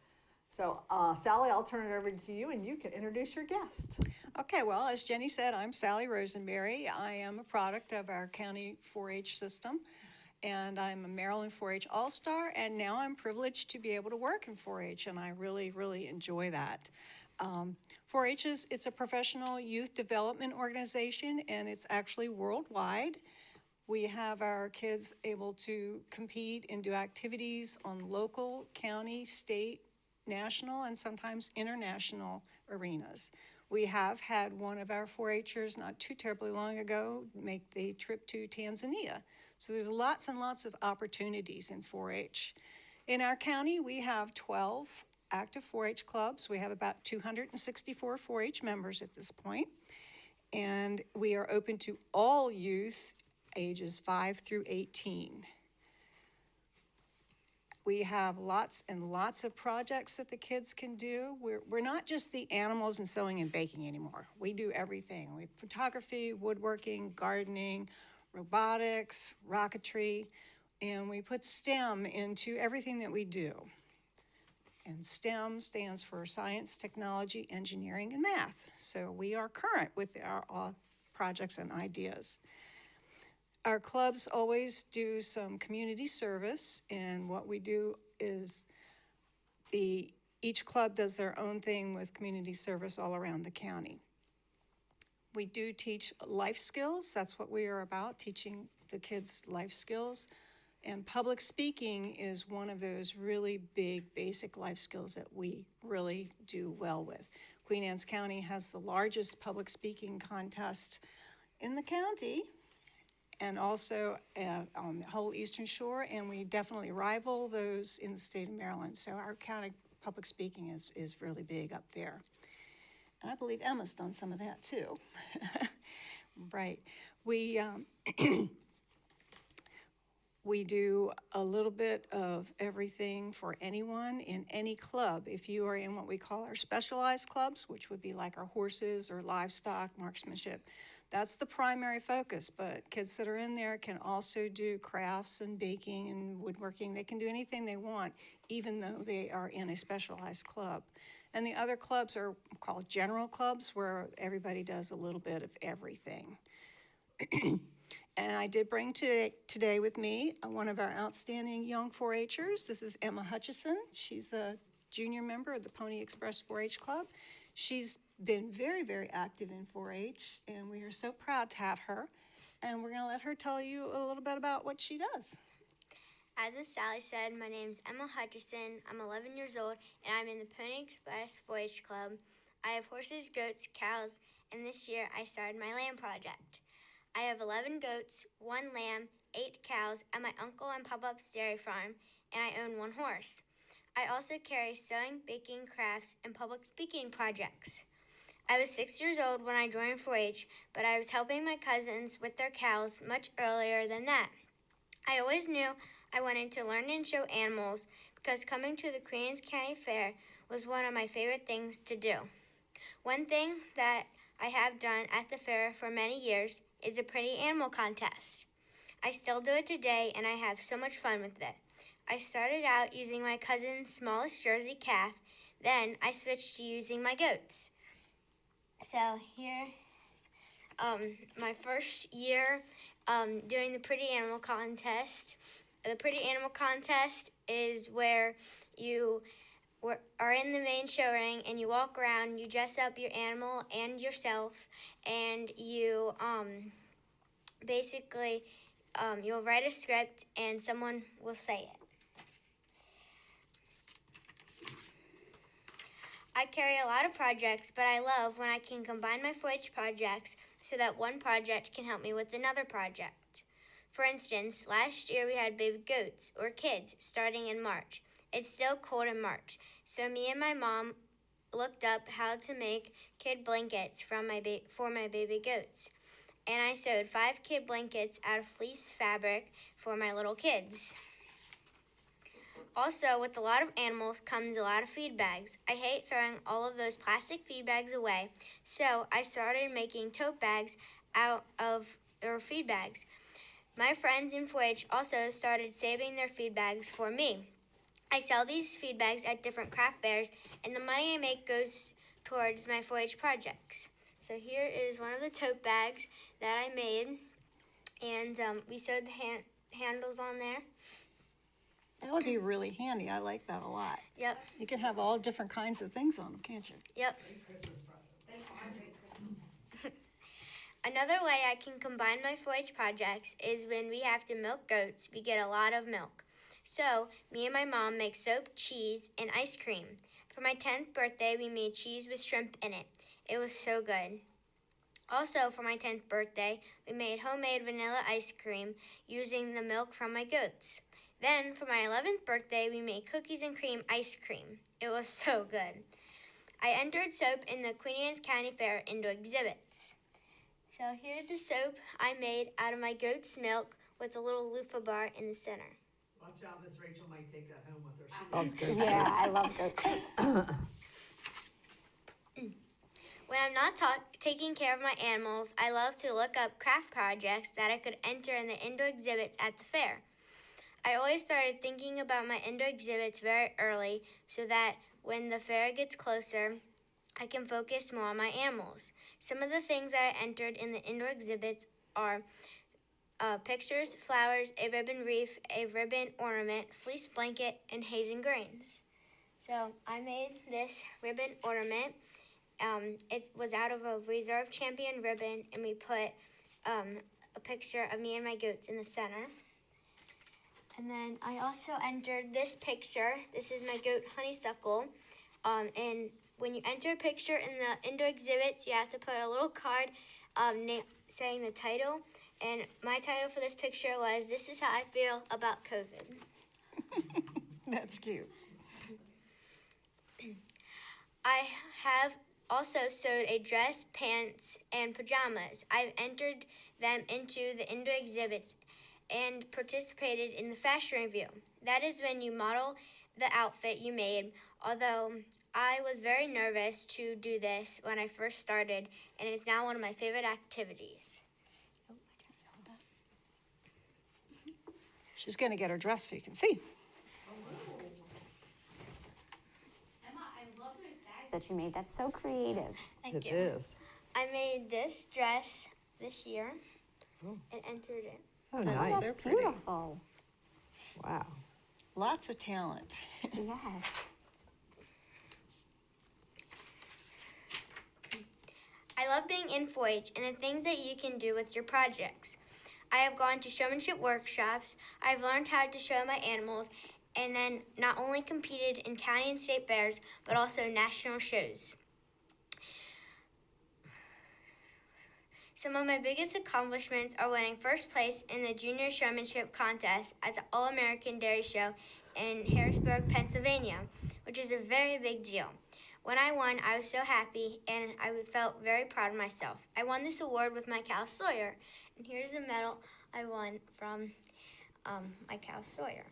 So Sally, I'll turn it over to you and you can introduce your guest. Okay, well, as Jenny said, I'm Sally Rosenberry. I am a product of our county 4-H system, and I'm a Maryland 4-H All-Star, and now I'm privileged to be able to work in 4-H, and I really, really enjoy that. 4-H it's a professional youth development organization, and it's actually worldwide. We have our kids able to compete and do activities on local, county, state, national, and sometimes international arenas. We have had one of our 4-Hers not too terribly long ago make the trip to Tanzania. So there's lots and lots of opportunities in 4-H. In our county, we have 12 active 4-H clubs. We have about 264 4-H members at this point. And we are open to all youth ages 5 through 18. We have lots and lots of projects that the kids can do. We're not just the animals and sewing and baking anymore. We do everything. We have photography, woodworking, gardening, robotics, rocketry, and we put STEM into everything that we do. And STEM stands for science, technology, engineering, and math. So we are current with our projects and ideas. Our clubs always do some community service, and what we do is each club does their own thing with community service all around the county. We do teach life skills. That's what we are about, teaching the kids life skills. And public speaking is one of those really big basic life skills that we really do well with. Queen Anne's County has the largest public speaking contest in the county, and also on the whole Eastern Shore, and we definitely rival those in the state of Maryland. So our county public speaking is really big up there. And I believe Emma's done some of that too. Right. We do a little bit of everything for anyone in any club. If you are in what we call our specialized clubs, which would be like our horses or livestock, marksmanship, that's the primary focus, but kids that are in there can also do crafts and baking and woodworking. They can do anything they want, even though they are in a specialized club. And the other clubs are called general clubs, where everybody does a little bit of everything. And I did bring today with me one of our outstanding young 4-Hers. This is Emma Hutchison. She's a junior member of the Pony Express 4-H Club. She's been very, very active in 4-H, and we are so proud to have her. And we're going to let her tell you a little bit about what she does. As Miss Sally said, my name's Emma Hutchison. I'm 11 years old, and I'm in the Pony Express 4-H Club. I have horses, goats, cows, and this year I started my lamb project. I have 11 goats, 1 lamb, 8 cows at my uncle and pop-up's dairy farm, and I own 1 horse. I also carry sewing, baking, crafts, and public speaking projects. I was 6 years old when I joined 4-H, but I was helping my cousins with their cows much earlier than that. I always knew I wanted to learn and show animals because coming to the Queen Anne's County Fair was one of my favorite things to do. One thing that I have done at the fair for many years is a pretty animal contest. I still do it today, and I have so much fun with it. I started out using my cousin's smallest Jersey calf, then I switched to using my goats. So here's my first year doing the Pretty Animal Contest. The Pretty Animal Contest is where you are in the main show ring and you walk around, you dress up your animal and yourself, and you basically you'll write a script and someone will say it. I carry a lot of projects, but I love when I can combine my 4-H projects so that one project can help me with another project. For instance, last year we had baby goats, or kids, starting in March. It's still cold in March, so me and my mom looked up how to make kid blankets for my baby goats. And I sewed 5 kid blankets out of fleece fabric for my little kids. Also, with a lot of animals comes a lot of feed bags. I hate throwing all of those plastic feed bags away, so I started making tote bags out of or feed bags. My friends in 4-H also started saving their feed bags for me. I sell these feed bags at different craft fairs, and the money I make goes towards my 4-H projects. So here is one of the tote bags that I made, and we sewed the handles on there. That would be really handy. I like that a lot. Yep, You can have all different kinds of things on them, can't you? yep. Another way I can combine my 4-H projects is when we have to milk goats, we get a lot of milk. So, me and my mom make soap, cheese, and ice cream. For my 10th birthday, we made cheese with shrimp in it. It was so good. Also, for my 10th birthday, we made homemade vanilla ice cream using the milk from my goats. Then, for my 11th birthday, we made cookies and cream ice cream. It was so good. I entered soap in the Queen Anne's County Fair into exhibits. So here's the soap I made out of my goat's milk with a little loofah bar in the center. Watch out, Miss Rachel might take that home with her. She loves good. Yeah, I love goats. When I'm not taking care of my animals, I love to look up craft projects that I could enter in the indoor exhibits at the fair. I always started thinking about my indoor exhibits very early so that when the fair gets closer, I can focus more on my animals. Some of the things that I entered in the indoor exhibits are pictures, flowers, a ribbon wreath, a ribbon ornament, fleece blanket, and haze and grains. So I made this ribbon ornament. It was out of a reserve champion ribbon, and we put a picture of me and my goats in the center. And then I also entered this picture. This is my goat Honeysuckle, and when you enter a picture in the indoor exhibits, you have to put a little card saying the title. And my title for this picture was, "This is how I feel about COVID." That's cute. I have also sewed a dress, pants, and pajamas. I've entered them into the indoor exhibits and participated in the fashion review. That is when you model the outfit you made, although I was very nervous to do this when I first started, and it's now one of my favorite activities. She's going to get her dress so you can see. Emma, I love those bags that you made. That's so creative. Thank It you. is. I made this dress this year and entered it. Oh, That's nice. so That's pretty. beautiful. Wow. Lots of talent. Yes. I love being in 4-H and the things that you can do with your projects. I have gone to showmanship workshops, I've learned how to show my animals, and then not only competed in county and state fairs, but also national shows. Some of my biggest accomplishments are winning first place in the junior showmanship contest at the All-American Dairy Show in Harrisburg, Pennsylvania, which is a very big deal. When I won, I was so happy, and I felt very proud of myself. I won this award with my cow Sawyer, and here's a medal I won from my cow Sawyer.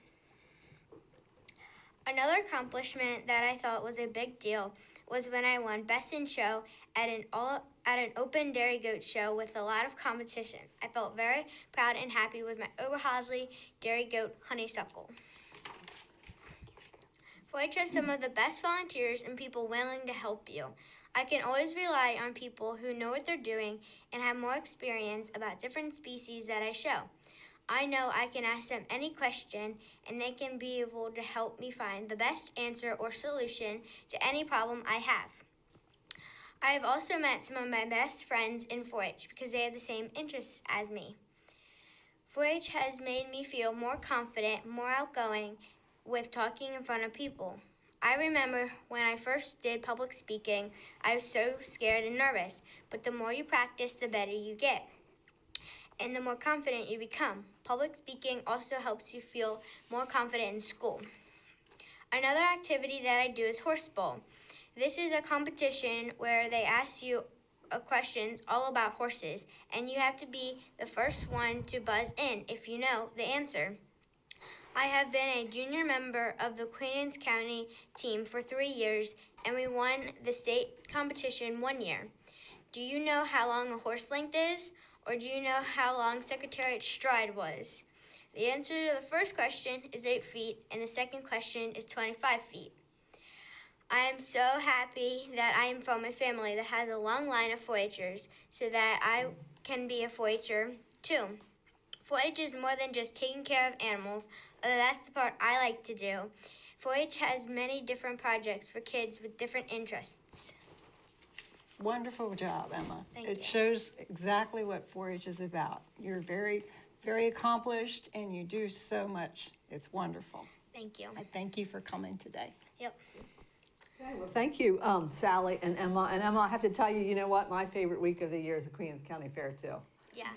Another accomplishment that I thought was a big deal was when I won Best in Show at an open dairy goat show with a lot of competition. I felt very proud and happy with my Oberhausley dairy goat Honeysuckle. 4-H has some of the best volunteers and people willing to help you. I can always rely on people who know what they're doing and have more experience about different species that I show. I know I can ask them any question and they can be able to help me find the best answer or solution to any problem I have. I have also met some of my best friends in 4-H because they have the same interests as me. 4-H has made me feel more confident, more outgoing with talking in front of people. I remember when I first did public speaking, I was so scared and nervous, but the more you practice, the better you get, and the more confident you become. Public speaking also helps you feel more confident in school. Another activity that I do is horse bowl. This is a competition where they ask you questions all about horses, and you have to be the first one to buzz in if you know the answer. I have been a junior member of the Queen Anne's County team for 3 years, and we won the state competition 1 year. Do you know how long a horse length is? Or do you know how long Secretariat's stride was? The answer to the first question is 8 feet, and the second question is 25 feet. I am so happy that I am from a family that has a long line of 4-H'ers, so that I can be a 4-H'er too. 4-H is more than just taking care of animals, although that's the part I like to do. 4-H has many different projects for kids with different interests. Wonderful job, Emma. Thank It you. shows exactly what 4-H is about. You're very, very accomplished, and you do so much. It's wonderful. Thank you. I thank you for coming today. Yep. Okay, well, thank you, Sally and Emma. And Emma, I have to tell you, you know what? My favorite week of the year is the Queens County Fair, too. Yeah.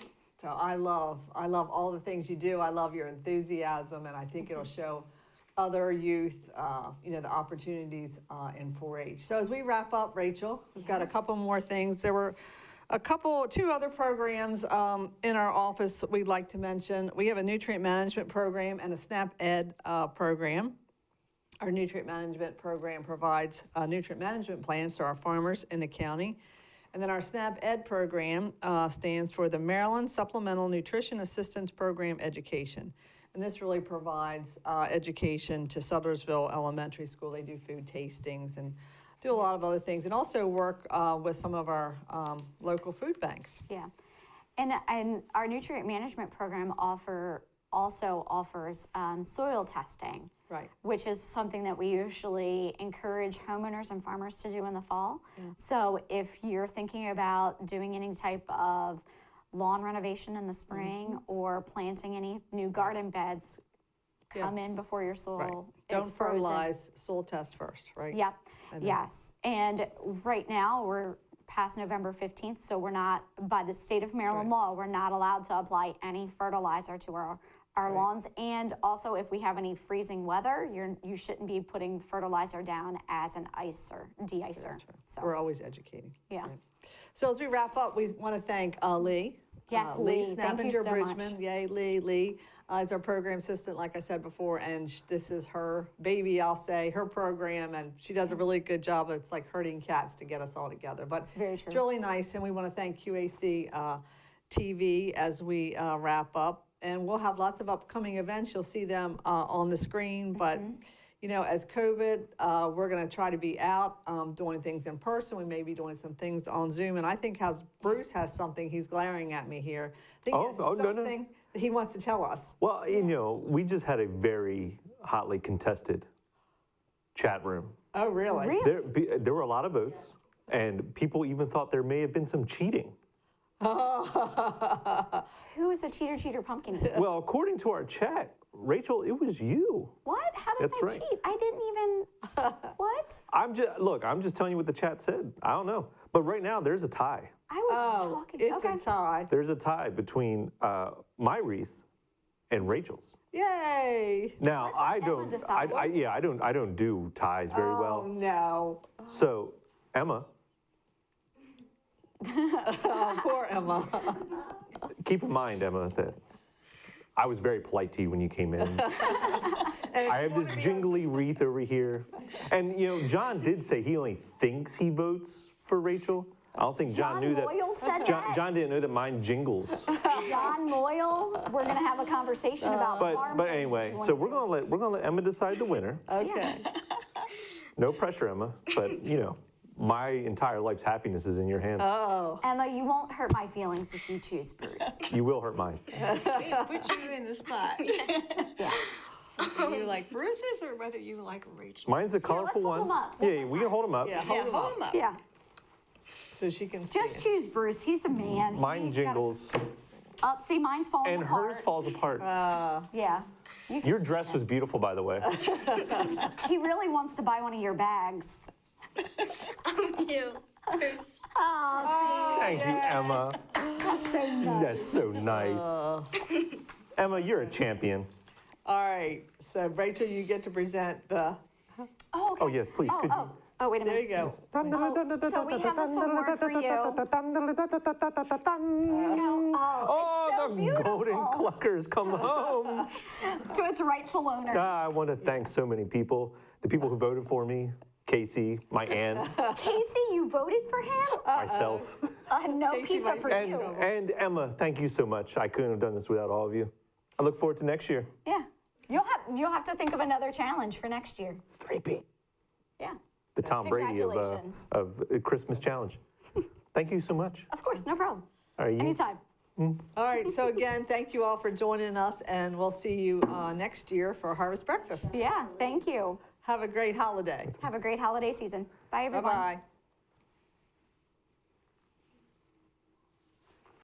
So I love all the things you do. I love your enthusiasm, and I think it'll show other youth, the opportunities in 4-H. So as we wrap up, Rachel, we've got a couple more things. There were two other programs in our office we'd like to mention. We have a nutrient management program and a SNAP Ed program. Our nutrient management program provides nutrient management plans to our farmers in the county. And then our SNAP Ed program stands for the Maryland Supplemental Nutrition Assistance Program Education. And this really provides education to Sudlersville Elementary School. They do food tastings and do a lot of other things, and also work with some of our local food banks. Yeah, and our nutrient management program also offers soil testing. Right. Which is something that we usually encourage homeowners and farmers to do in the fall. Yeah. So if you're thinking about doing any type of lawn renovation in the spring or planting any new garden beds, come in before your soil Right. is Don't frozen. fertilize, soil test first, right? Yep, yes. And right now, we're past November 15th, so we're not, by the state of Maryland law, we're not allowed to apply any fertilizer to our lawns. And also, if we have any freezing weather, you shouldn't be putting fertilizer down as an icer, de-icer. So, We're always educating. yeah. Right. So as we wrap up, we want to thank Lee. Yes, Lee, thank you so much. Bridgman. Yay, Lee. Lee is our program assistant, like I said before, and this is her baby, I'll say, her program, and she does a really good job. It's like herding cats to get us all together. But It's very true. It's really nice, and we want to thank QACTV as we wrap up. And we'll have lots of upcoming events. You'll see them on the screen, but as COVID, we're going to try to be out doing things in person. We may be doing some things on Zoom. And I think Bruce has something. He's glaring at me here. I think he has something that he wants to tell us. Well, we just had a very hotly contested chat room. Oh, really? There were a lot of votes, and people even thought there may have been some cheating. Who is a cheater pumpkin eater? Well, according to our chat, Rachel, it was you. What? How did That's I right. cheat? I didn't even, what? I'm just telling you what the chat said. I don't know. But right now, there's a tie. I was talking, It's a tie. There's a tie between my wreath and Rachel's. Yay! Now, I Emma don't, decide? I don't do ties very Oh, well. no. So, Emma, Oh, poor Emma. keep in mind, Emma, that I was very polite to you when you came in. I have this jingly wreath over here. And, John did say he only thinks he votes for Rachel. I don't think John knew that. Moyle said that. John didn't know that mine jingles. John Moyle, we're gonna have a conversation about farm But things that anyway, you wanna so do. we're gonna let Emma decide the winner. Okay. No pressure, Emma. But my entire life's happiness is in your hands. Oh. Emma, you won't hurt my feelings if you choose Bruce. You will hurt mine. We put you in the spot. Yeah. Whether you like Bruce's or whether you like Rachel. Mine's a colorful hold one. 'em up. Yeah, we can hold them up. Yeah, Yeah, hold hold 'em up. Yeah. so she can see Just it. choose Bruce. He's a man. Mine He's gotta- jingles, See, mine's falling and apart. hers falls apart. Yeah. Your dress was beautiful, by the way. He really wants to buy one of your bags. You, Bruce. Oh, Thank you, Emma. that's so nice. That's so nice. Emma, you're a champion. All right. So, Rachel, you get to present the. Oh, okay. Oh, yes, please, could you? Oh, wait a There minute. you go. So we have this award for you. Oh, so the beautiful. golden cluckers come home. To its rightful owner. I want to thank so many people, the people who voted for me, Casey, my aunt, Casey, you voted for him? myself, No Casey pizza might for be- you. and Emma. Thank you so much. I couldn't have done this without all of you. I look forward to next year. Yeah. You'll have to think of another challenge for next year. 3P. Yeah. The Tom Brady Congratulations. of Christmas challenge. Thank you so much. Of course, no problem. All right, you- Anytime. All right, so again, thank you all for joining us, and we'll see you next year for Harvest Breakfast. Yeah, thank you. Have a great holiday. Have a great holiday season. Bye, everyone. Bye-bye.